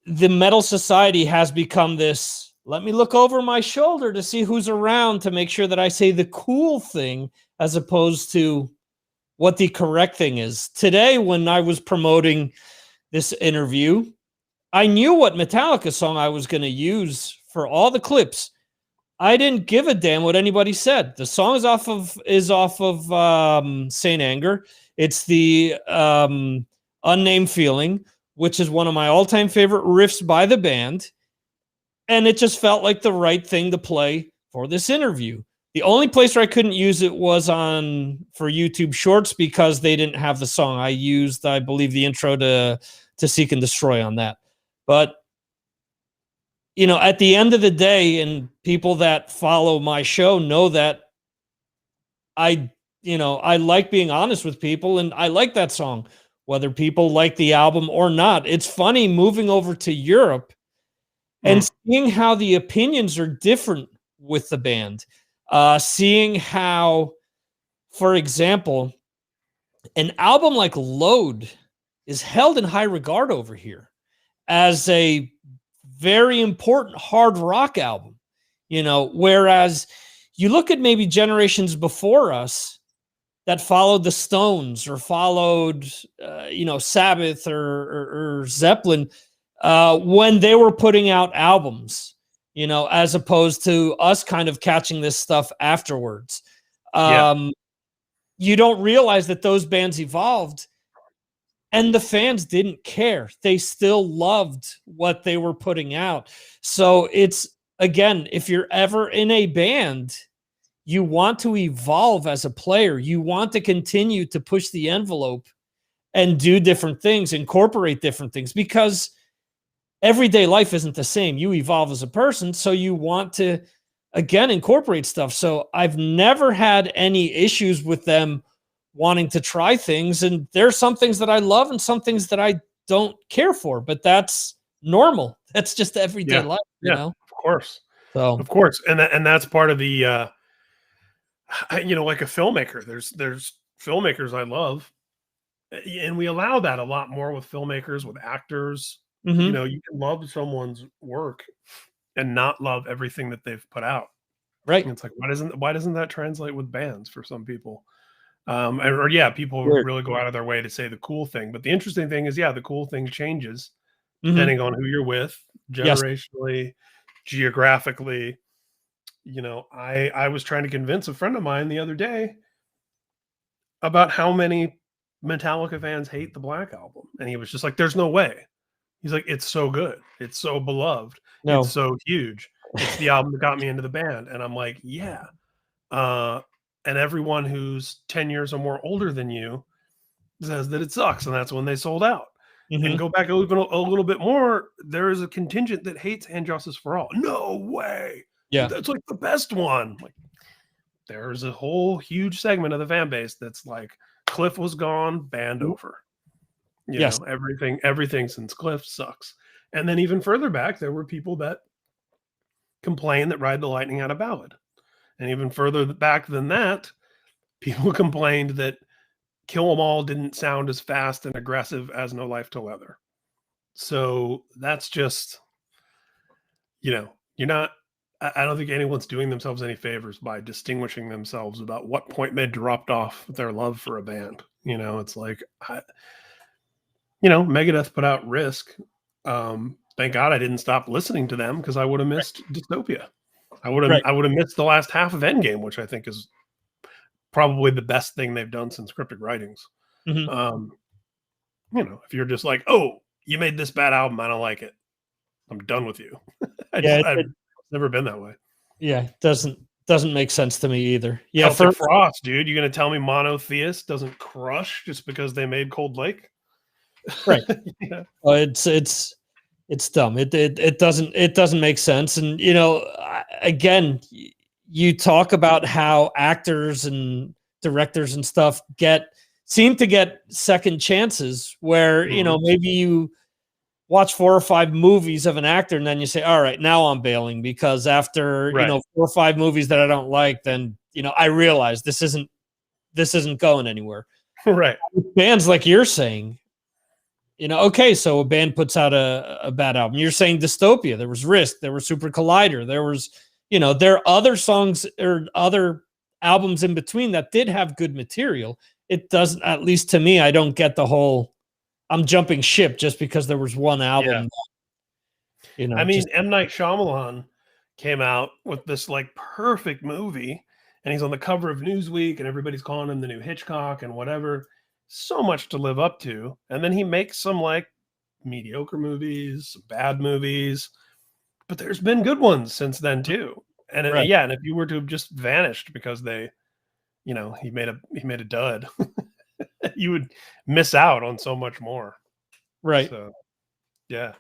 the Metal Society has become this, let me look over my shoulder to see who's around to make sure that I say the cool thing as opposed to what the correct thing is. Today, when I was promoting this interview, I knew what Metallica song I was going to use for all the clips. I didn't give a damn what anybody said. The song is off of Saint Anger. It's the Unnamed Feeling, which is one of my all-time favorite riffs by the band. And it just felt like the right thing to play for this interview. The only place where I couldn't use it was for YouTube Shorts because they didn't have the song. I used, I believe, the intro to Seek and Destroy on that. But, you know, at the end of the day, and people that follow my show know that I like being honest with people, and I like that song, whether people like the album or not. It's funny moving over to Europe and seeing how the opinions are different with the band. Seeing how, for example, an album like Load is held in high regard over here as a very important hard rock album, you know, whereas you look at maybe generations before us that followed the Stones or followed, Sabbath or Zeppelin when they were putting out albums, you know, as opposed to us kind of catching this stuff afterwards. You don't realize that those bands evolved and the fans didn't care. They still loved what they were putting out. So it's, again, if you're ever in a band, you want to evolve as a player. You want to continue to push the envelope and do different things, incorporate different things, because everyday life isn't the same. You evolve as a person, so you want to, again, incorporate stuff. So I've never had any issues with them wanting to try things. And there's some things that I love and some things that I don't care for, but that's normal. That's just everyday life, you know? Of course. So, of course. And that's part of the, like a filmmaker, there's filmmakers I love, and we allow that a lot more with filmmakers, with actors. You know, you can love someone's work and not love everything that they've put out. Right. And it's like, why doesn't that translate with bands for some people? People really go out of their way to say the cool thing. But the interesting thing is, the cool thing changes depending on who you're with, generationally, geographically. You know, I was trying to convince a friend of mine the other day about how many Metallica fans hate the Black Album. And he was just like, there's no way. He's like, it's so good. It's so beloved. No. It's so huge. It's the album that got me into the band. And I'm like, yeah. And everyone who's 10 years or more older than you says that it sucks. And that's when they sold out. And go back even a little bit more. There is a contingent that hates And Justice for All. No way. Yeah. That's like the best one. Like, there's a whole huge segment of the fan base that's like, Cliff was gone, band over. You know, everything since Cliff sucks. And then even further back, there were people that complained that Ride the Lightning had a ballad. And even further back than that, people complained that Kill 'Em All didn't sound as fast and aggressive as No Life to Leather. So that's just, you know, you're not, I don't think anyone's doing themselves any favors by distinguishing themselves about what point they dropped off their love for a band. You know, it's like, Megadeth put out Risk. Thank God I didn't stop listening to them because I would have missed Dystopia. I would have missed the last half of Endgame, which I think is probably the best thing they've done since Cryptic Writings. If you're just like, oh, you made this bad album, I don't like it, I'm done with you. I've never been that way. Yeah, it doesn't make sense to me either. Yeah, Celtic Frost, dude. You're gonna tell me Monotheist doesn't crush just because they made Cold Lake? Right. Yeah. It's dumb. It doesn't make sense. And again, you talk about how actors and directors and stuff seem to get second chances where maybe you watch 4 or 5 movies of an actor and then you say, all right, now I'm bailing because after 4 or 5 movies that I don't like, then I realize this isn't going anywhere. Right. Bands like you're saying, okay, so a band puts out a bad album. You're saying Dystopia, there was Risk, there was Super Collider, there was there are other songs or other albums in between that did have good material. It doesn't, at least to me, I don't get the whole I'm jumping ship just because there was one album. Yeah. M. Night Shyamalan came out with this like perfect movie and he's on the cover of Newsweek and everybody's calling him the new Hitchcock and whatever. So much to live up to. And then he makes some like mediocre movies, bad movies, but there's been good ones since then too. And and if you were to have just vanished because they, he made a dud, you would miss out on so much more. Right. So, yeah.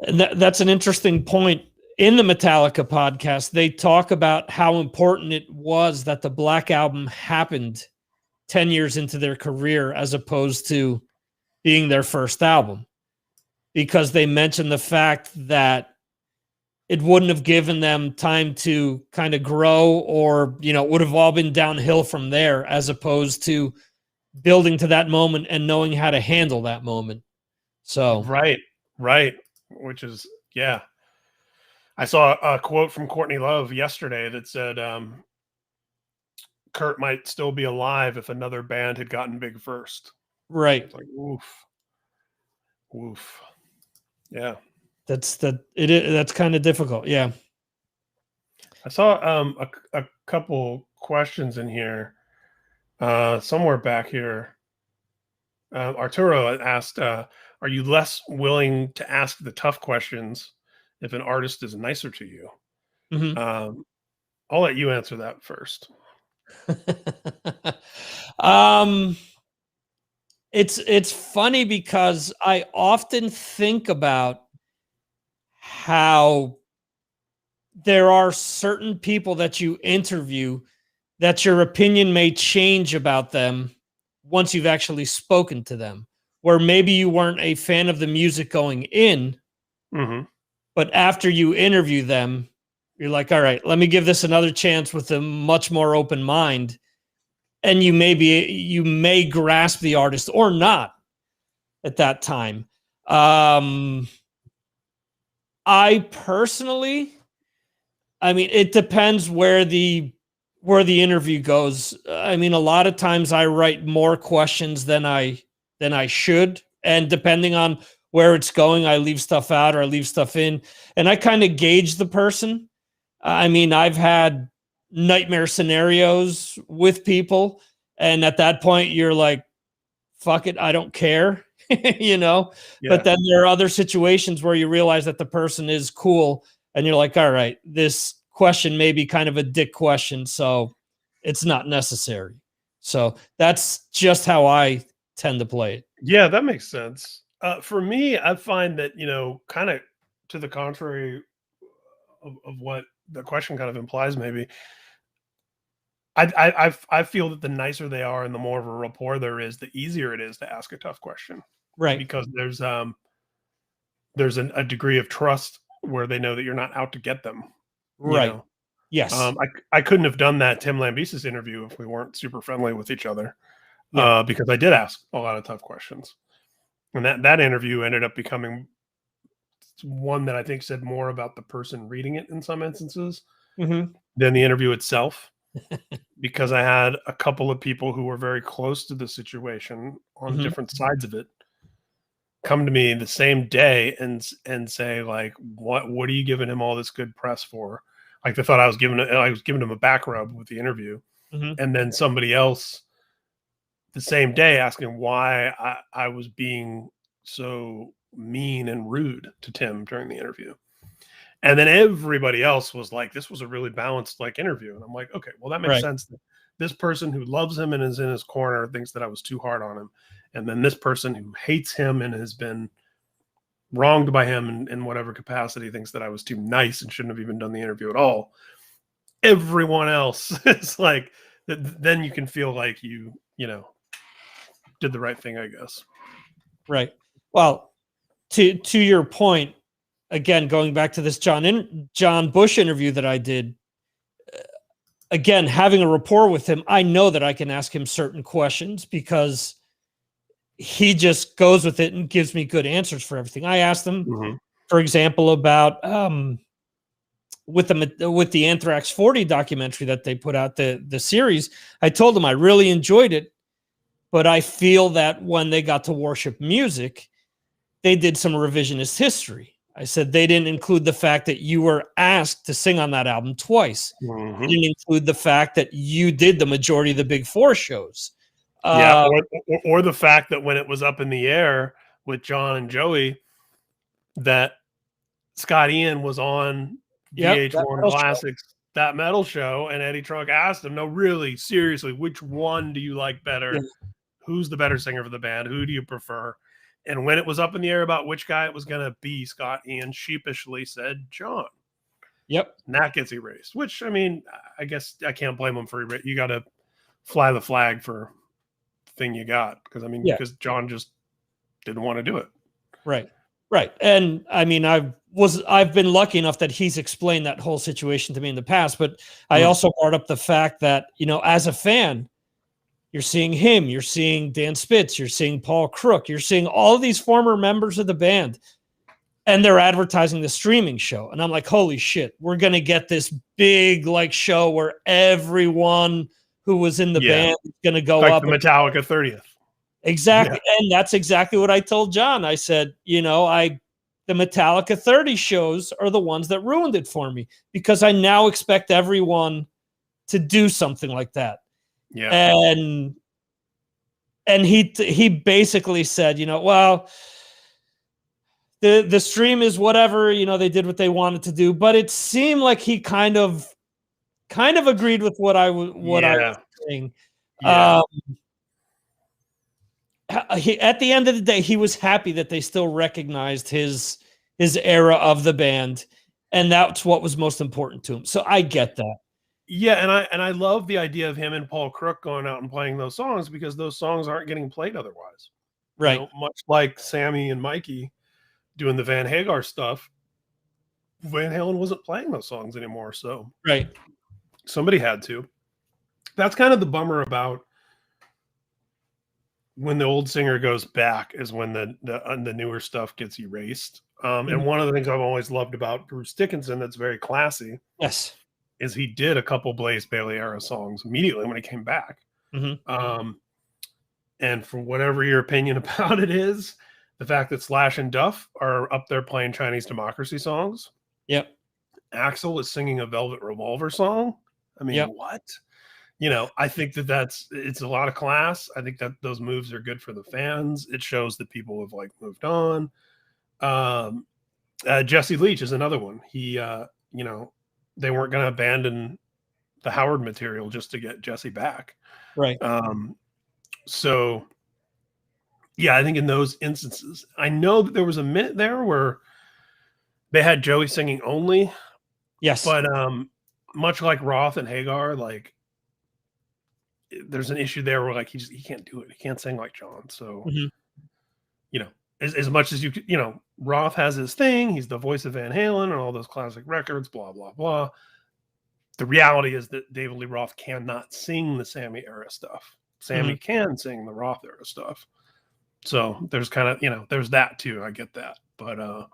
And that's an interesting point. In the Metallica podcast, they talk about how important it was that the Black Album happened 10 years into their career as opposed to being their first album, because they mentioned the fact that it wouldn't have given them time to kind of grow or, it would have all been downhill from there as opposed to building to that moment and knowing how to handle that moment. So, right. Which is, yeah. I saw a quote from Courtney Love yesterday that said, Kurt might still be alive if another band had gotten big first. Right. It's like, oof. Yeah. That's kind of difficult. Yeah. I saw a couple questions in here. Somewhere back here. Arturo asked, are you less willing to ask the tough questions if an artist is nicer to you? Mm-hmm. I'll let you answer that first. It's funny because I often think about how there are certain people that you interview that your opinion may change about them once you've actually spoken to them, where maybe you weren't a fan of the music going in, but after you interview them, you're like, all right, let me give this another chance with a much more open mind. And you may grasp the artist or not at that time. I personally, it depends where the interview goes. A lot of times I write more questions than I should. And depending on where it's going, I leave stuff out or I leave stuff in. And I kind of gauge the person. I've had nightmare scenarios with people. And at that point, you're like, fuck it, I don't care, you know. Yeah. But then there are other situations where you realize that the person is cool, and you're like, all right, this question may be kind of a dick question, so it's not necessary. So that's just how I tend to play it. Yeah, that makes sense. For me, I find that, kind of to the contrary of what the question kind of implies, maybe. I feel that the nicer they are and the more of a rapport there is, the easier it is to ask a tough question. Right. Because there's a degree of trust where they know that you're not out to get them. Right. Yes. I couldn't have done that Tim Lambesis interview if we weren't super friendly with each other. Yeah. Because I did ask a lot of tough questions. And that interview ended up becoming one that I think said more about the person reading it in some instances Mhm. than the interview itself. Because I had a couple of people who were very close to the situation on Mhm. different sides of it come to me the same day and say, like, what are you giving him all this good press for? Like, they thought I was giving him a back rub with the interview. Mhm. And then somebody else the same day asking why I was being so mean and rude to Tim during the interview. And then everybody else was like, this was a really balanced interview. And I'm like, okay, well, that makes Right. sense. This person who loves him and is in his corner thinks that I was too hard on him. And then this person who hates him and has been wronged by him in whatever capacity thinks that I was too nice and shouldn't have even done the interview at all. Everyone else is like, then you can feel like you did the right thing, I guess. Right. Well, to your point, again, going back to this John Bush interview that I did, again, having a rapport with him, I know that I can ask him certain questions because he just goes with it and gives me good answers for everything. I asked him, for example, about with the Anthrax 40 documentary that they put out, the series. I told him I really enjoyed it, but I feel that when they got to worship music, they did some revisionist history. I said they didn't include the fact that you were asked to sing on that album twice. Mm-hmm. They didn't include the fact that you did the majority of the Big Four shows. Yeah, or the fact that when it was up in the air with John and Joey, that Scott Ian was on VH1 Classics, that metal show, and Eddie Trunk asked him, no, really, seriously, which one do you like better? Yeah. Who's the better singer for the band? Who do you prefer? And when it was up in the air about which guy it was going to be, Scott Ian sheepishly said John. Yep. And that gets erased, which, I mean, I guess I can't blame him for it. You got to fly the flag for the thing you got. Because, I mean, because John just didn't want to do it. Right. Right. And I mean, I've been lucky enough that he's explained that whole situation to me in the past, but I also brought up the fact that, as a fan, you're seeing him, you're seeing Dan Spitz, you're seeing Paul Crook, you're seeing all of these former members of the band, and they're advertising the streaming show. And I'm like, holy shit, we're going to get this big show where everyone who was in the band is going to go up. The Metallica 30th. Exactly. Yeah. And that's exactly what I told John. I said, the Metallica 30 shows are the ones that ruined it for me because I now expect everyone to do something like that. Yeah. And he basically said, well, the stream is whatever, they did what they wanted to do, but it seemed like he kind of agreed with what I was saying. Yeah. At the end of the day, he was happy that they still recognized his era of the band, and that's what was most important to him. So I get that. Yeah, and I love the idea of him and Paul Crook going out and playing those songs because those songs aren't getting played otherwise. Right. Much like Sammy and Mikey doing the Van Hagar stuff, Van Halen wasn't playing those songs anymore. So right, somebody had to. That's kind of the bummer about when the old singer goes back is when the newer stuff gets erased. And one of the things I've always loved about Bruce Dickinson that's very classy. Yes. Is he did a couple Blaze Bayley era songs immediately when he came back. Mm-hmm. And for whatever your opinion about it is, the fact that Slash and Duff are up there playing Chinese Democracy songs. Yep. Axl is singing a Velvet Revolver song. I mean, what? I think it's a lot of class. I think that those moves are good for the fans. It shows that people have like moved on. Jesse Leach is another one. He, they weren't going to abandon the Howard material just to get Jesse back. Right. So yeah, I think in those instances, I know that there was a minute there where they had Joey singing only. Yes. But much like Roth and Hagar, like there's an issue there where like he can't do it. He can't sing like John. So as much as Roth has his thing, he's the voice of Van Halen and all those classic records, blah blah blah. The reality is that David Lee Roth cannot sing the Sammy era stuff. Sammy can sing the Roth era stuff. So there's kind of there's that too. I get that, but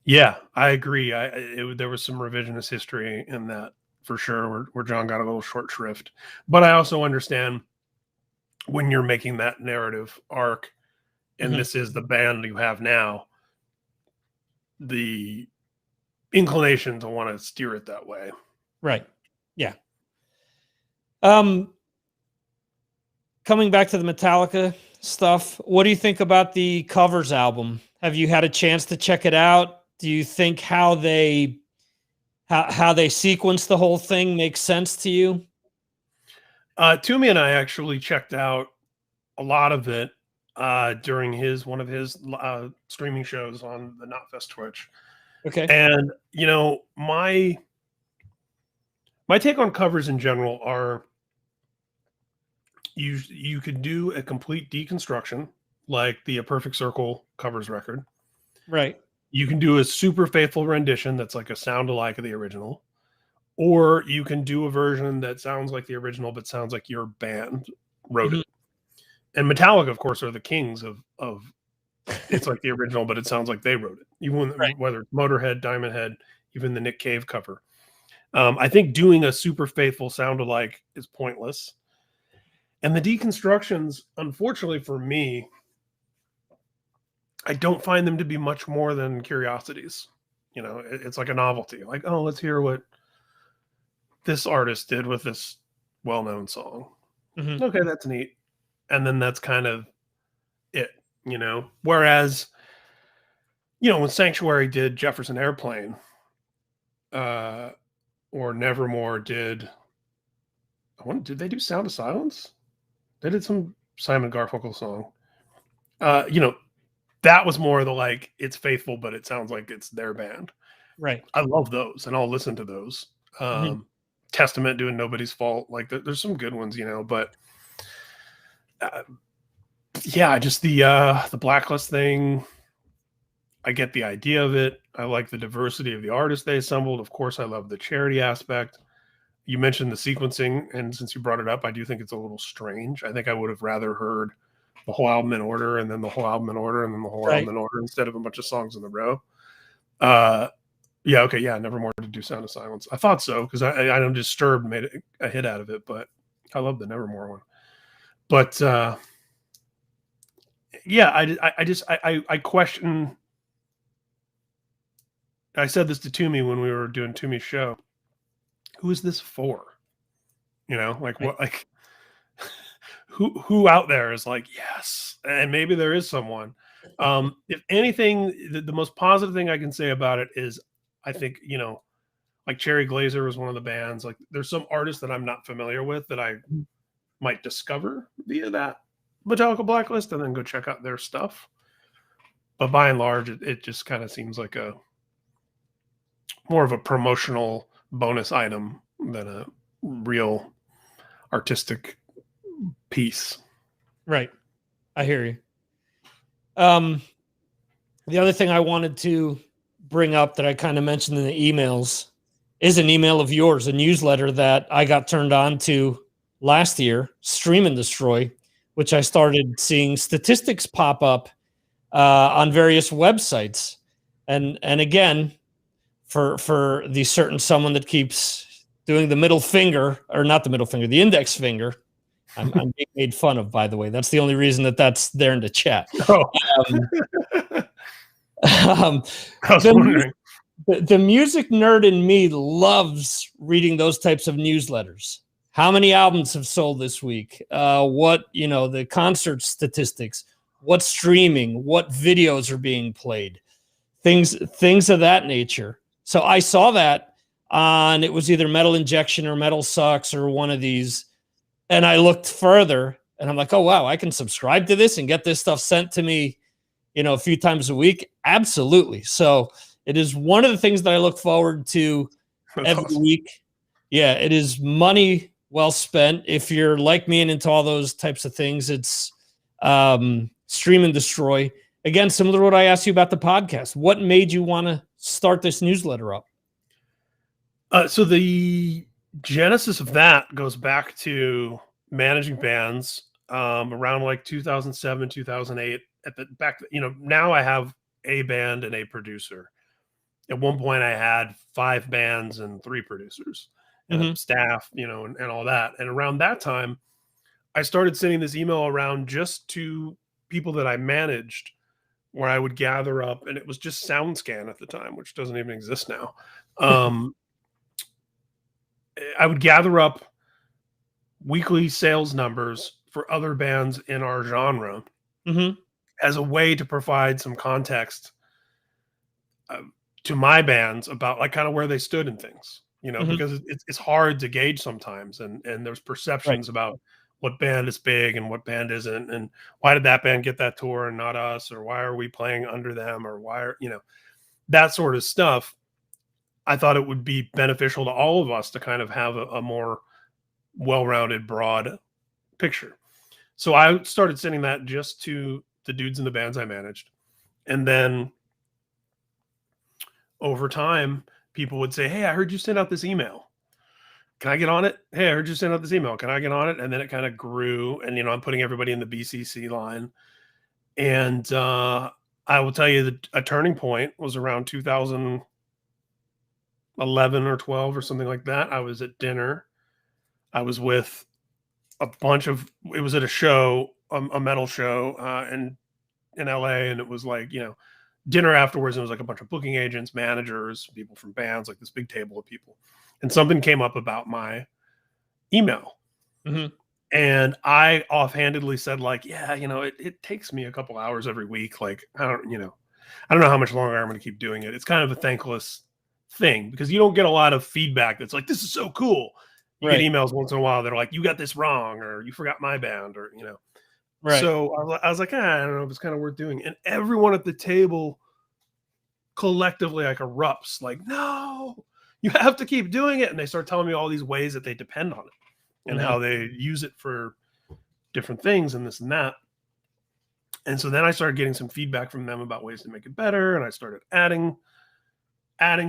yeah, I agree. There was some revisionist history in that for sure, where John got a little short shrift. But I also understand when you're making that narrative arc, and this is the band you have now, the inclination to want to steer it that way. Right. Yeah. Coming back to the Metallica stuff, what do you think about the covers album? Have you had a chance to check it out? Do you think how they sequence the whole thing makes sense to you? Toomey and I actually checked out a lot of it during one of his streaming shows on the Knotfest Twitch. Okay. And my take on covers in general are you could do a complete deconstruction like the A Perfect Circle covers record. Right. You can do a super faithful rendition that's like a sound alike of the original, or you can do a version that sounds like the original but sounds like your band wrote it. And Metallica, of course, are the kings of it's like the original but it sounds like they wrote it. Even whether it's Motorhead, Diamond Head, even the Nick Cave cover. I think doing a super faithful sound alike is pointless. And the deconstructions, unfortunately for me, I don't find them to be much more than curiosities. It's like a novelty. Like, oh, let's hear what this artist did with this well-known song. Okay, that's neat. And then that's kind of it, Whereas, when Sanctuary did Jefferson Airplane, or Nevermore did they do Sound of Silence? They did some Simon Garfunkel song. That was more the like, it's faithful, but it sounds like it's their band. Right. I love those, and I'll listen to those. Testament doing Nobody's Fault. Like, there's some good ones, but yeah, just the Blacklist thing. I get the idea of it. I like the diversity of the artists they assembled. Of course, I love the charity aspect. You mentioned the sequencing, and since you brought it up, I do think it's a little strange. I think I would have rather heard the whole album in order, and then the whole album in order, and then the whole album in order, instead of a bunch of songs in a row. Yeah, okay, yeah, Nevermore to do Sound of Silence. I thought so, because I know Disturbed made a hit out of it, but I love the Nevermore one. But yeah, I question. I said this to Toomey when we were doing Toomey's show. Who is this for? What, like who out there is like, yes, and maybe there is someone. If anything, the most positive thing I can say about it is, I think, like Cherry Glazer was one of the bands. Like, there's some artists that I'm not familiar with that I might discover via that Metallica Blacklist and then go check out their stuff. But by and large, it just kind of seems like more of a promotional bonus item than a real artistic piece. Right. I hear you. The other thing I wanted to bring up that I kind of mentioned in the emails is an email of yours, a newsletter that I got turned on to last year, Stream and Destroy, which I started seeing statistics pop up on various websites. And again, for the certain someone that keeps doing the middle finger, or not the middle finger, the index finger. I'm being made fun of, by the way. That's the only reason that's there in the chat. Oh. I was wondering. The music nerd in me loves reading those types of newsletters. how many albums have sold this week, what, the concert statistics, what's streaming, what videos are being played, things of that nature. So I saw that on, it was either Metal Injection or Metal Sucks or one of these. And I looked further and I'm like, oh, wow, I can subscribe to this and get this stuff sent to me, a few times a week. Absolutely. So it is one of the things that I look forward to every week. Yeah, it is money well spent. If you're like me and into all those types of things, it's stream and destroy. Again, similar to what I asked you about the podcast. What made you want to start this newsletter up? So the genesis of that goes back to managing bands around like 2007, 2008. Now I have a band and a producer. At one point, I had 5 bands and 3 producers and a staff, and all that. And around that time, I started sending this email around just to people that I managed, where I would gather up, and it was just SoundScan at the time, which doesn't even exist now. I would gather up weekly sales numbers for other bands in our genre as a way to provide some context to my bands about like kind of where they stood in things, because it's hard to gauge sometimes. And there's perceptions about what band is big and what band isn't. And why did that band get that tour and not us? Or why are we playing under them? Or why are, that sort of stuff. I thought it would be beneficial to all of us to kind of have a more well-rounded, broad picture. So I started sending that just to the dudes in the bands I managed. And then over time, people would say, hey, I heard you send out this email. Can I get on it? Hey, I heard you send out this email. Can I get on it? And then it kind of grew. And, I'm putting everybody in the BCC line. And I will tell you that a turning point was around 2011 or 12 or something like that. I was at dinner. I was with it was at a show, a metal show in LA. And it was like, dinner afterwards. And it was like a bunch of booking agents, managers, people from bands, like this big table of people. And something came up about my email. And I offhandedly said like, yeah, it takes me a couple hours every week. Like, I don't know how much longer I'm going to keep doing it. It's kind of a thankless thing because you don't get a lot of feedback that's like, this is so cool. You get emails once in a while that are like, you got this wrong, or you forgot my band, or, So I was like, I don't know if it's kind of worth doing. And everyone at the table collectively like erupts like, no, you have to keep doing it. And they start telling me all these ways that they depend on it and how they use it for different things and this and that. And so then I started getting some feedback from them about ways to make it better. And I started adding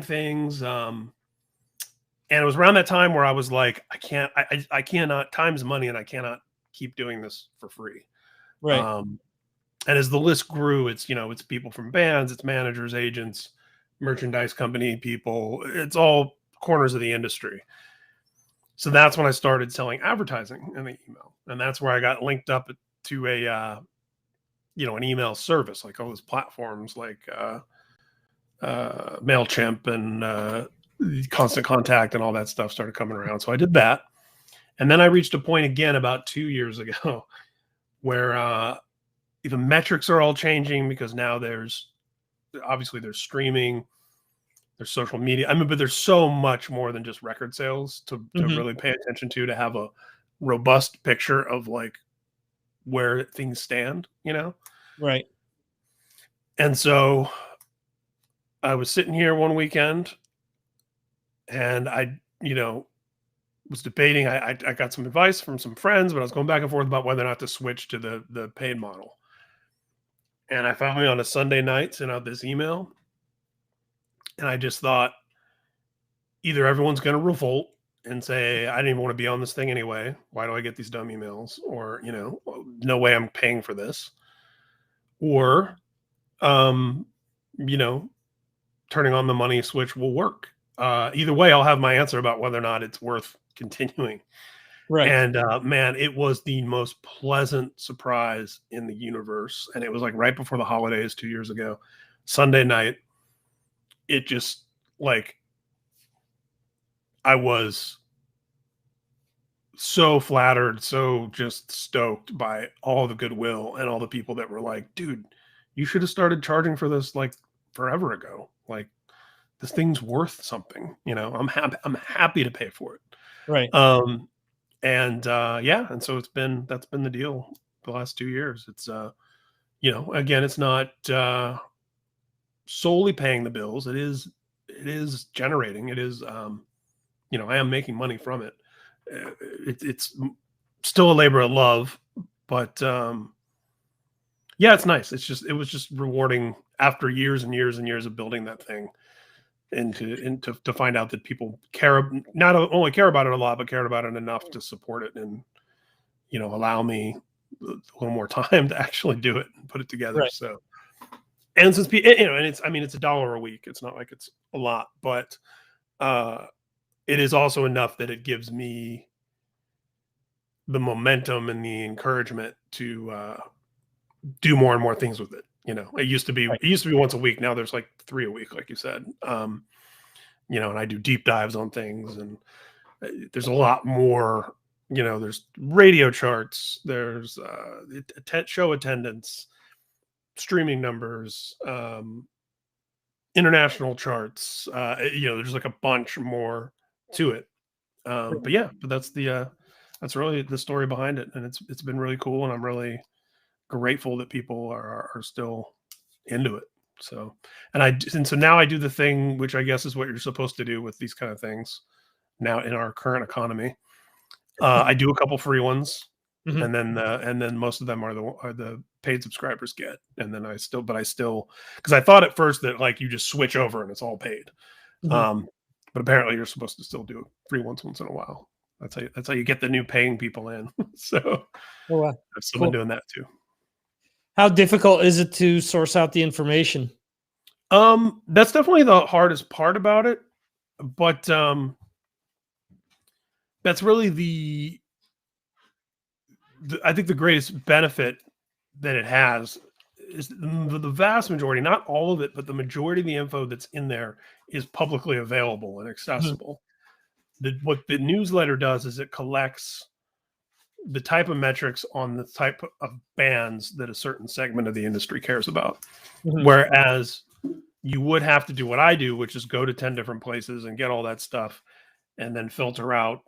things. And it was around that time where I was like, I cannot, time's money, and I cannot keep doing this for free. And as the list grew, it's people from bands, it's managers, agents, merchandise company people, it's all corners of the industry. So that's when I started selling advertising in the email. And that's where I got linked up to an email service, like all those platforms like MailChimp and Constant Contact and all that stuff started coming around. So I did that. And then I reached a point again about 2 years ago where the metrics are all changing because now there's streaming, there's social media. But there's so much more than just record sales to really pay attention to have a robust picture of like where things stand, Right. And so I was sitting here one weekend and I, was debating. I got some advice from some friends, but I was going back and forth about whether or not to switch to the paid model. And I finally on a Sunday night sent out this email. And I just thought either everyone's going to revolt and say, I didn't even want to be on this thing anyway. Why do I get these dumb emails? Or, no way I'm paying for this. Or, turning on the money switch will work. Either way, I'll have my answer about whether or not it's worth continuing. Right. And man, it was the most pleasant surprise in the universe. And it was like right before the holidays 2 years ago, Sunday night. It just like, I was so flattered, so just stoked by all the goodwill and all the people that were like, dude, you should have started charging for this like forever ago. Like this thing's worth something, I'm happy to pay for it. Right. And yeah, and so that's been the deal the last 2 years. It's again, it's not solely paying the bills. It is generating. It is I am making money from it. It's still a labor of love, but yeah, it's nice. It was just rewarding after years and years and years of building that thing, and to find out that people not only care about it a lot, but cared about it enough to support it and allow me a little more time to actually do it and put it together. Right. So, and since and it's $1 a week. It's not like it's a lot, but it is also enough that it gives me the momentum and the encouragement to do more and more things with it. It used to be once a week. Now there's like 3 a week, like you said. And I do deep dives on things, and there's a lot more. There's radio charts, there's show attendance, streaming numbers, international charts. There's like a bunch more to it. But that's really the story behind it, and it's been really cool, and I'm really grateful that people are still into it. So, and so now I do the thing, which I guess is what you're supposed to do with these kind of things now in our current economy. I do a couple free ones, Mhm. and then most of them are the paid subscribers get, and then I still because I thought at first that like you just switch over and it's all paid, Mhm. but apparently you're supposed to still do free ones once in a while. That's how you get the new paying people in. So Oh, wow. I've still Cool. been doing that too. How difficult is it to source out the information? That's definitely the hardest part about it, but that's really I think the greatest benefit that it has is the vast majority, not all of it, but the majority of the info that's in there is publicly available and Mhm. accessible. What the newsletter does is it collects the type of metrics on the type of bands that a certain segment of the industry cares about. Mhm. Whereas you would have to do what I do, which is go to 10 different places and get all that stuff and then filter out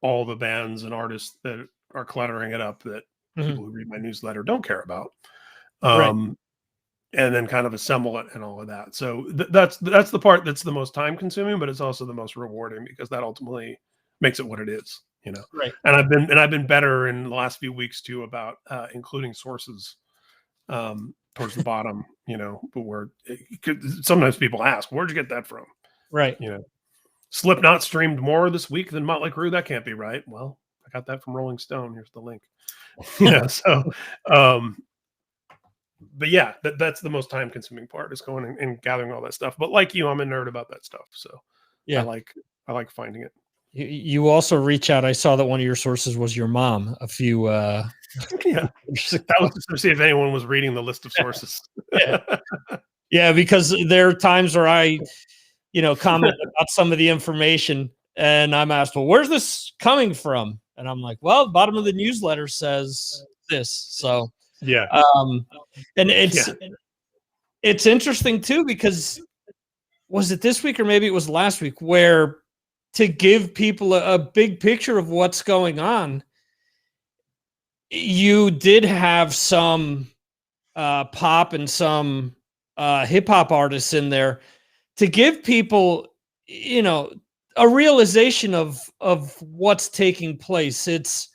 all the bands and artists that are cluttering it up that Mhm. people who read my newsletter don't care about. Right. And then kind of assemble it and all of that. So that's the part that's the most time consuming, but it's also the most rewarding because that ultimately makes it what it is. Right. And I've been better in the last few weeks too about including sources towards the bottom. But where sometimes people ask, "Where'd you get that from?" Right. Slipknot streamed more this week than Motley Crue. That can't be right. Well, I got that from Rolling Stone. Here's the link. So but yeah, that's the most time consuming part is going and gathering all that stuff. But like you, I'm a nerd about that stuff. So I Yeah. like finding it. You also reach out. I saw that one of your sources was your mom a few Yeah. years That was ago. just to see if anyone was reading the list of sources. Yeah. Yeah, because there are times where I, comment about some of the information and I'm asked, well, where's this coming from? And I'm like, well, the bottom of the newsletter says this. So, Yeah. um, and Yeah. it's interesting too, because was it this week or maybe it was last week where to give people a big picture of what's going on, you did have some pop and some hip hop artists in there to give people, a realization of what's taking place. It's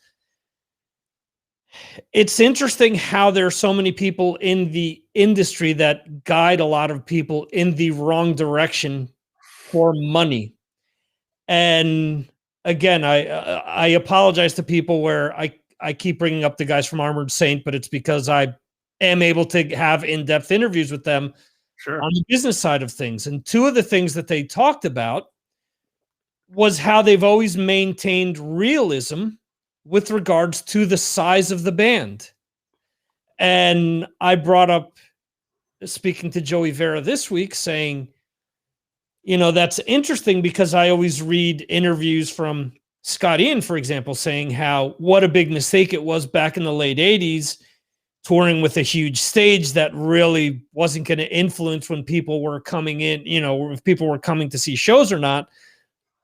interesting how there are so many people in the industry that guide a lot of people in the wrong direction for money. And again, I apologize to people where I keep bringing up the guys from Armored Saint, but it's because I am able to have in-depth interviews with them Sure. on the business side of things. And two of the things that they talked about was how they've always maintained realism with regards to the size of the band. And I brought up speaking to Joey Vera this week saying, that's interesting because I always read interviews from Scott Ian, for example, saying how what a big mistake it was back in the late 80s, touring with a huge stage that really wasn't going to influence when people were coming in, if people were coming to see shows or not,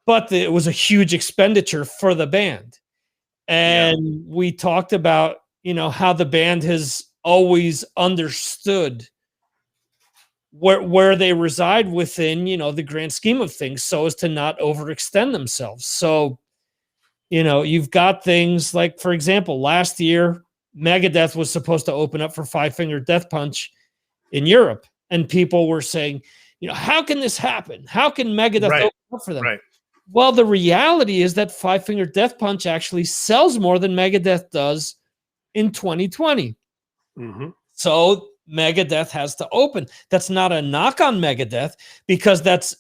but it was a huge expenditure for the band. And we talked about, how the band has always understood where they reside within, the grand scheme of things, so as to not overextend themselves. So, you've got things like, for example, last year, Megadeth was supposed to open up for Five Finger Death Punch in Europe. And people were saying, how can this happen? How can Megadeth open up for them? Right. Well, the reality is that Five Finger Death Punch actually sells more than Megadeth does in 2020. Mm-hmm. So Megadeth has to open. That's not a knock on Megadeth, because that's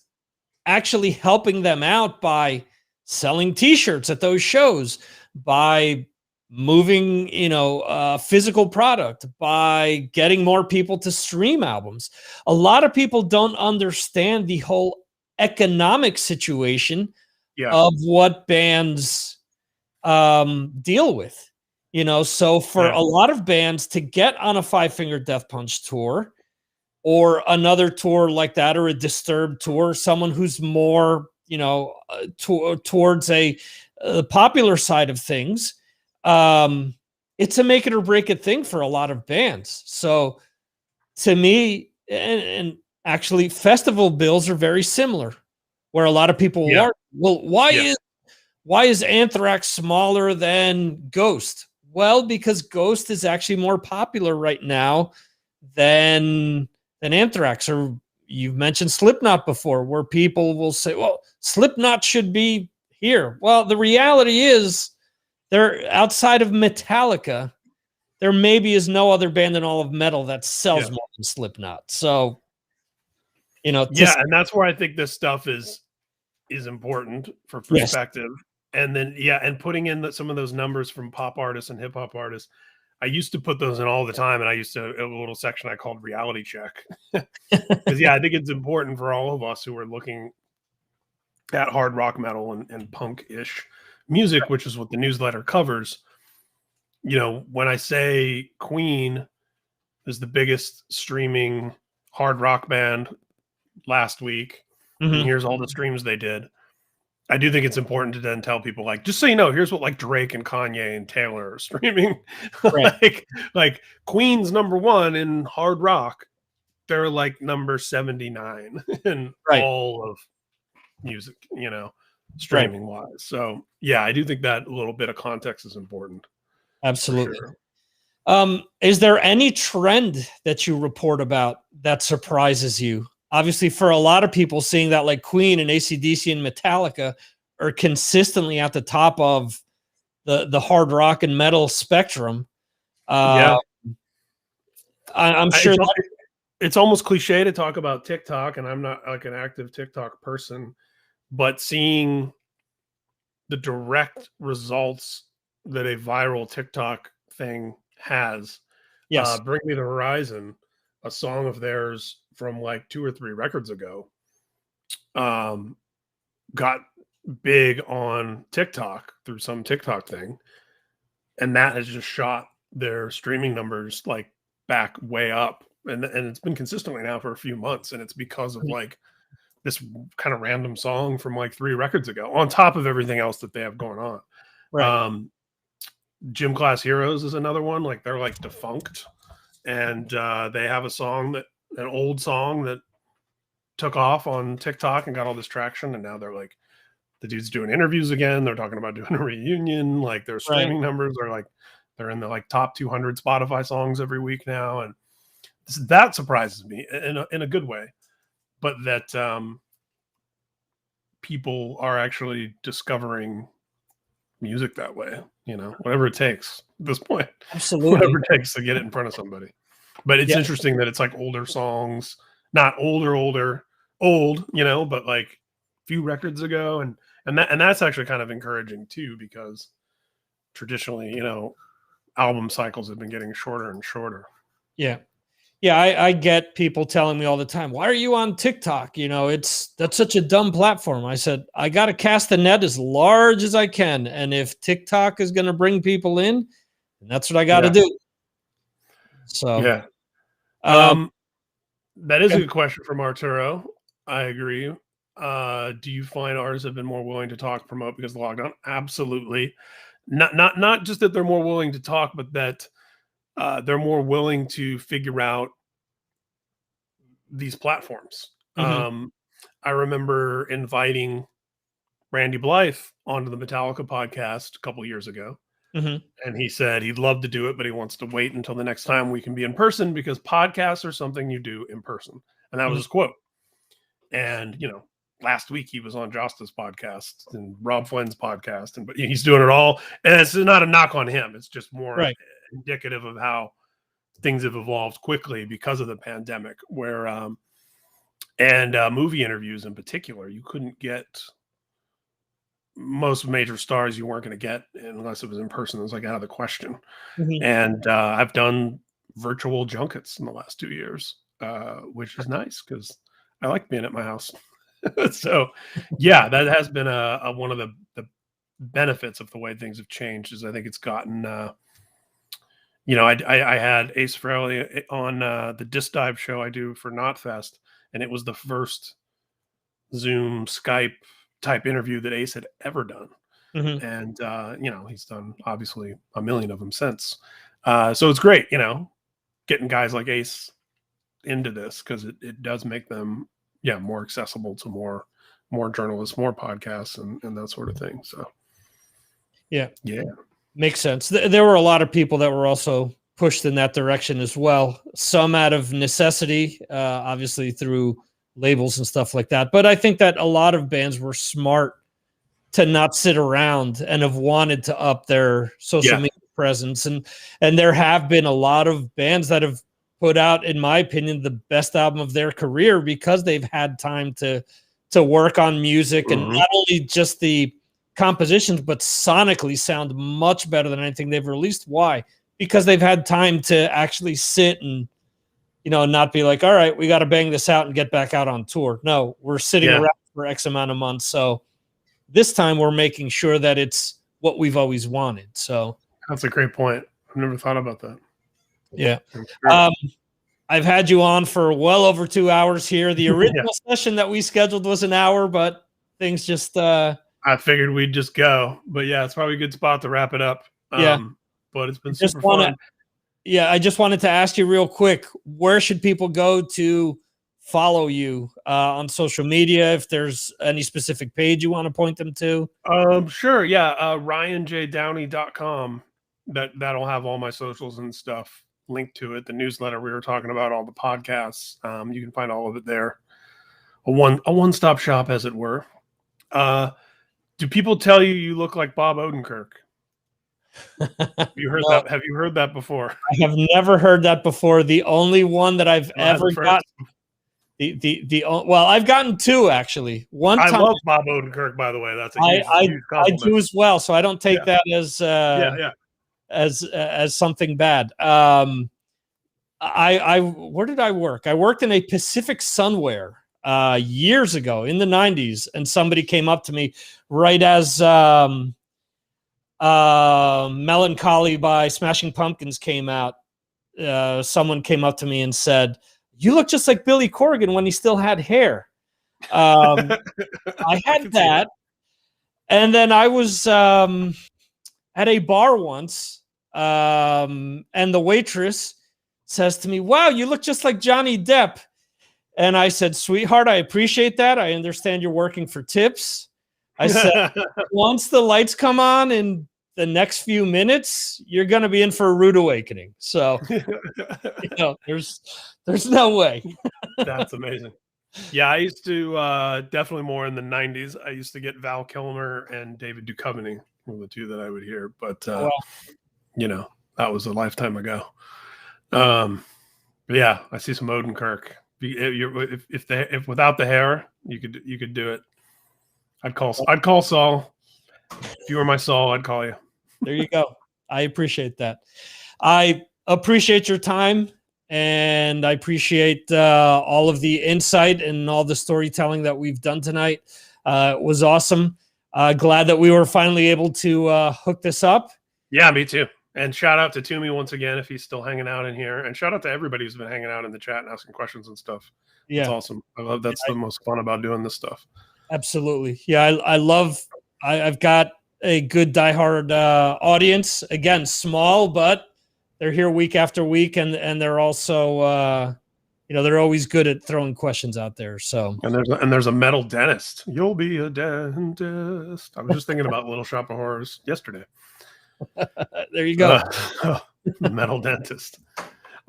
actually helping them out by selling t-shirts at those shows, by moving, physical product, by getting more people to stream albums. A lot of people don't understand the whole economic situation of what bands deal with, so for a lot of bands to get on a Five Finger Death Punch tour or another tour like that, or a Disturbed tour, someone who's more, towards a popular side of things, it's a make it or break it thing for a lot of bands. So to me, and actually festival bills are very similar, where a lot of people are, well, why is Anthrax smaller than Ghost? Well, because Ghost is actually more popular right now than Anthrax. Or you've mentioned Slipknot before, where people will say, well, Slipknot should be here. Well, the reality is, they're outside of Metallica, there maybe is no other band in all of metal that sells more than Slipknot. So, and that's where I think this stuff is important for perspective. And then, and putting in some of those numbers from pop artists and hip hop artists. I used to put those in all the time, and I used to have a little section I called reality check. Because I think it's important for all of us who are looking at hard rock metal and punk-ish music, which is what the newsletter covers. When I say Queen is the biggest streaming hard rock band last week, and here's all the streams they did, I do think it's important to then tell people, like, just so you know, here's what like Drake and Kanye and Taylor are streaming. like Queen's #1 in hard rock. They're like number 79 in all of music, streaming wise. So I do think that a little bit of context is important. Absolutely. Sure. Is there any trend that you report about that surprises you? Obviously, for a lot of people, seeing that like Queen and AC/DC and Metallica are consistently at the top of the hard rock and metal spectrum. I'm sure it's almost cliche to talk about TikTok, and I'm not like an active TikTok person, but seeing the direct results that a viral TikTok thing has. Bring Me the Horizon, a song of theirs from like 2 or 3 records ago, got big on TikTok through some TikTok thing, and that has just shot their streaming numbers like back way up, and it's been consistently now for a few months, and it's because of like this kind of random song from like 3 records ago, on top of everything else that they have going on. Gym Class Heroes is another one. Like, they're like defunct, and they have a song an old song that took off on TikTok and got all this traction, and now they're like, the dude's doing interviews again. They're talking about doing a reunion. Like, their streaming numbers are like, they're in the like top 200 Spotify songs every week now, and that surprises me in a good way. But that people are actually discovering music that way, whatever it takes at this point. Absolutely. Whatever it takes to get it in front of somebody. But it's interesting that it's like older songs, not old, but like a few records ago. And that's actually kind of encouraging too, because traditionally, album cycles have been getting shorter and shorter. Yeah. Yeah, I get people telling me all the time, why are you on TikTok? That's such a dumb platform. I said, I got to cast the net as large as I can. And if TikTok is going to bring people in, that's what I got to do. So, yeah. um, That is a good question from Arturo. I agree. Do you find artists have been more willing to talk, promote because of the lockdown? Absolutely. Not just that they're more willing to talk, but that they're more willing to figure out these platforms. mm-hmm, I remember inviting Randy Blythe onto the Metallica podcast a couple years ago. mm-hmm. And he said he'd love to do it, but he wants to wait until the next time we can be in person because podcasts are something you do in person. And that was his quote. And, last week he was on Josta's podcast and Rob Flynn's podcast, but he's doing it all. And it's not a knock on him. It's just more indicative of how things have evolved quickly because of the pandemic, where, and movie interviews in particular, you couldn't get most major stars. You weren't going to get unless it was in person. It was like out of the question. Mm-hmm. And I've done virtual junkets in the last 2 years, which is nice because I like being at my house. So, yeah, that has been one of the benefits of the way things have changed. Is I think it's gotten, I had Ace Frehley on the Disc Dive show I do for Knotfest, and it was the first Zoom Skype type interview that Ace had ever done. Mm-hmm. And he's done obviously a million of them since. So it's great, getting guys like Ace into this because it does make them more accessible to more journalists, more podcasts, and that sort of thing. So yeah, makes sense. There were a lot of people that were also pushed in that direction as well. Some out of necessity, obviously through labels and stuff like that. But I think that a lot of bands were smart to not sit around and have wanted to up their social media presence. And there have been a lot of bands that have put out, in my opinion, the best album of their career because they've had time to work on music and not only just the compositions, but sonically sound much better than anything they've released. Why? Because they've had time to actually sit and, not be like, all right, we got to bang this out and get back out on tour. No, we're sitting around for X amount of months. So this time we're making sure that it's what we've always wanted. So that's a great point. I've never thought about that. Yeah. I've had you on for well over 2 hours here. The original session that we scheduled was an hour, but things just I figured we'd just go. But yeah, it's probably a good spot to wrap it up. But it's been super fun. I just wanted to ask you real quick, where should people go to follow you on social media? If there's any specific page you want to point them to? Sure. Yeah. RyanJDowney.com. That'll have all my socials and stuff linked to it. The newsletter we were talking about, all the podcasts. You can find all of it there. A one-stop shop, as it were. Do people tell you look like Bob Odenkirk? Have you heard that? Have you heard that before? I have never heard that before. The only one that I've ever gotten. Well, I've gotten two actually. One time, I love Bob Odenkirk, by the way. That's a huge compliment. I do as well. So I don't take that as something bad. Where did I work? I worked in a Pacific Sunwear years ago in the 90s, and somebody came up to me right as Melancholy by Smashing Pumpkins came out. Someone came up to me and said, "You look just like Billy Corgan when he still had hair." I had that. And then I was at a bar once, and the waitress says to me, "Wow, you look just like Johnny Depp." And I said, "Sweetheart, I appreciate that. I understand you're working for tips." I said, "Once the lights come on in the next few minutes, you're going to be in for a rude awakening." So, there's no way. That's amazing. Yeah, I used to definitely more in the 90s. I used to get Val Kilmer and David Duchovny were the two that I would hear. But, that was a lifetime ago. But yeah, I see some Odenkirk. If without the hair, you could do it. I'd call Saul. If you were my Saul, I'd call you. There you go. I appreciate that. I appreciate your time and I appreciate all of the insight and all the storytelling that we've done tonight. It was awesome. Glad that we were finally able to hook this up. Yeah, me too. And shout out to Toomey once again if he's still hanging out in here. And shout out to everybody who's been hanging out in the chat and asking questions and stuff. Yeah, it's awesome. I love that's the most fun about doing this stuff. Absolutely. Yeah, I love. I've got a good diehard audience. Again, small, but they're here week after week, and they're also they're always good at throwing questions out there. So and there's a metal dentist. You'll be a dentist. I was just thinking about Little Shop of Horrors yesterday. There you go. Metal dentist.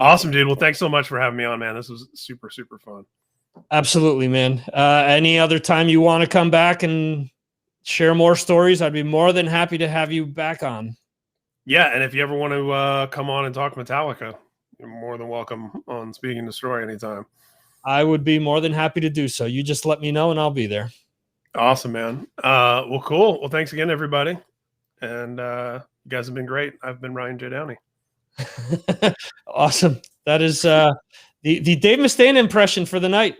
Awesome, dude. Well, thanks so much for having me on, man. This was super, super fun. Absolutely, man. Any other time you want to come back and share more stories, I'd be more than happy to have you back on. Yeah, and if you ever want to come on and talk Metallica, you're more than welcome on Speaking the Story anytime. I would be more than happy to do so. You just let me know and I'll be there. Awesome, man. Well, cool. Well, thanks again, everybody. And you guys have been great. I've been Ryan J. Downey. Awesome. That is the Dave Mustaine impression for the night.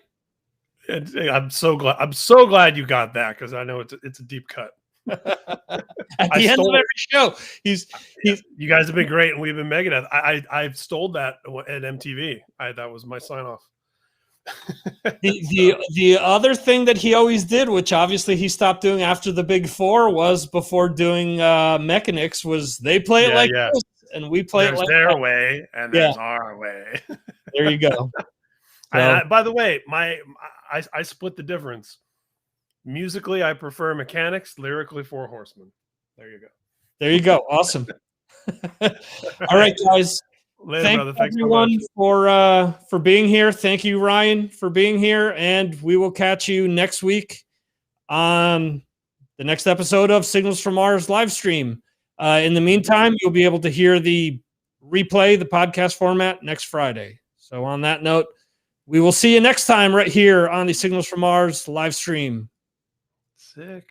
I'm so glad you got that, because I know it's a deep cut. At the end of every show, you guys have been great, and we've been Megadeth. I stole that at MTV. That was my sign off. the other thing that he always did, which obviously he stopped doing after the Big Four, was before doing Mechanics, was they play it like this, and we play it like their that. way, and there's our way. There you go. By the way, I split the difference. Musically, I prefer Mechanics. Lyrically, Four Horsemen. There you go. There you go. Awesome. All right, guys. Later, Thank brother. Thanks everyone so much for being here. Thank you, Ryan, for being here, and we will catch you next week on the next episode of Signals from Mars live stream. In the meantime, you'll be able to hear the replay, the podcast format, next Friday. So on that note, we will see you next time right here on the Signals from Mars live stream. Sick.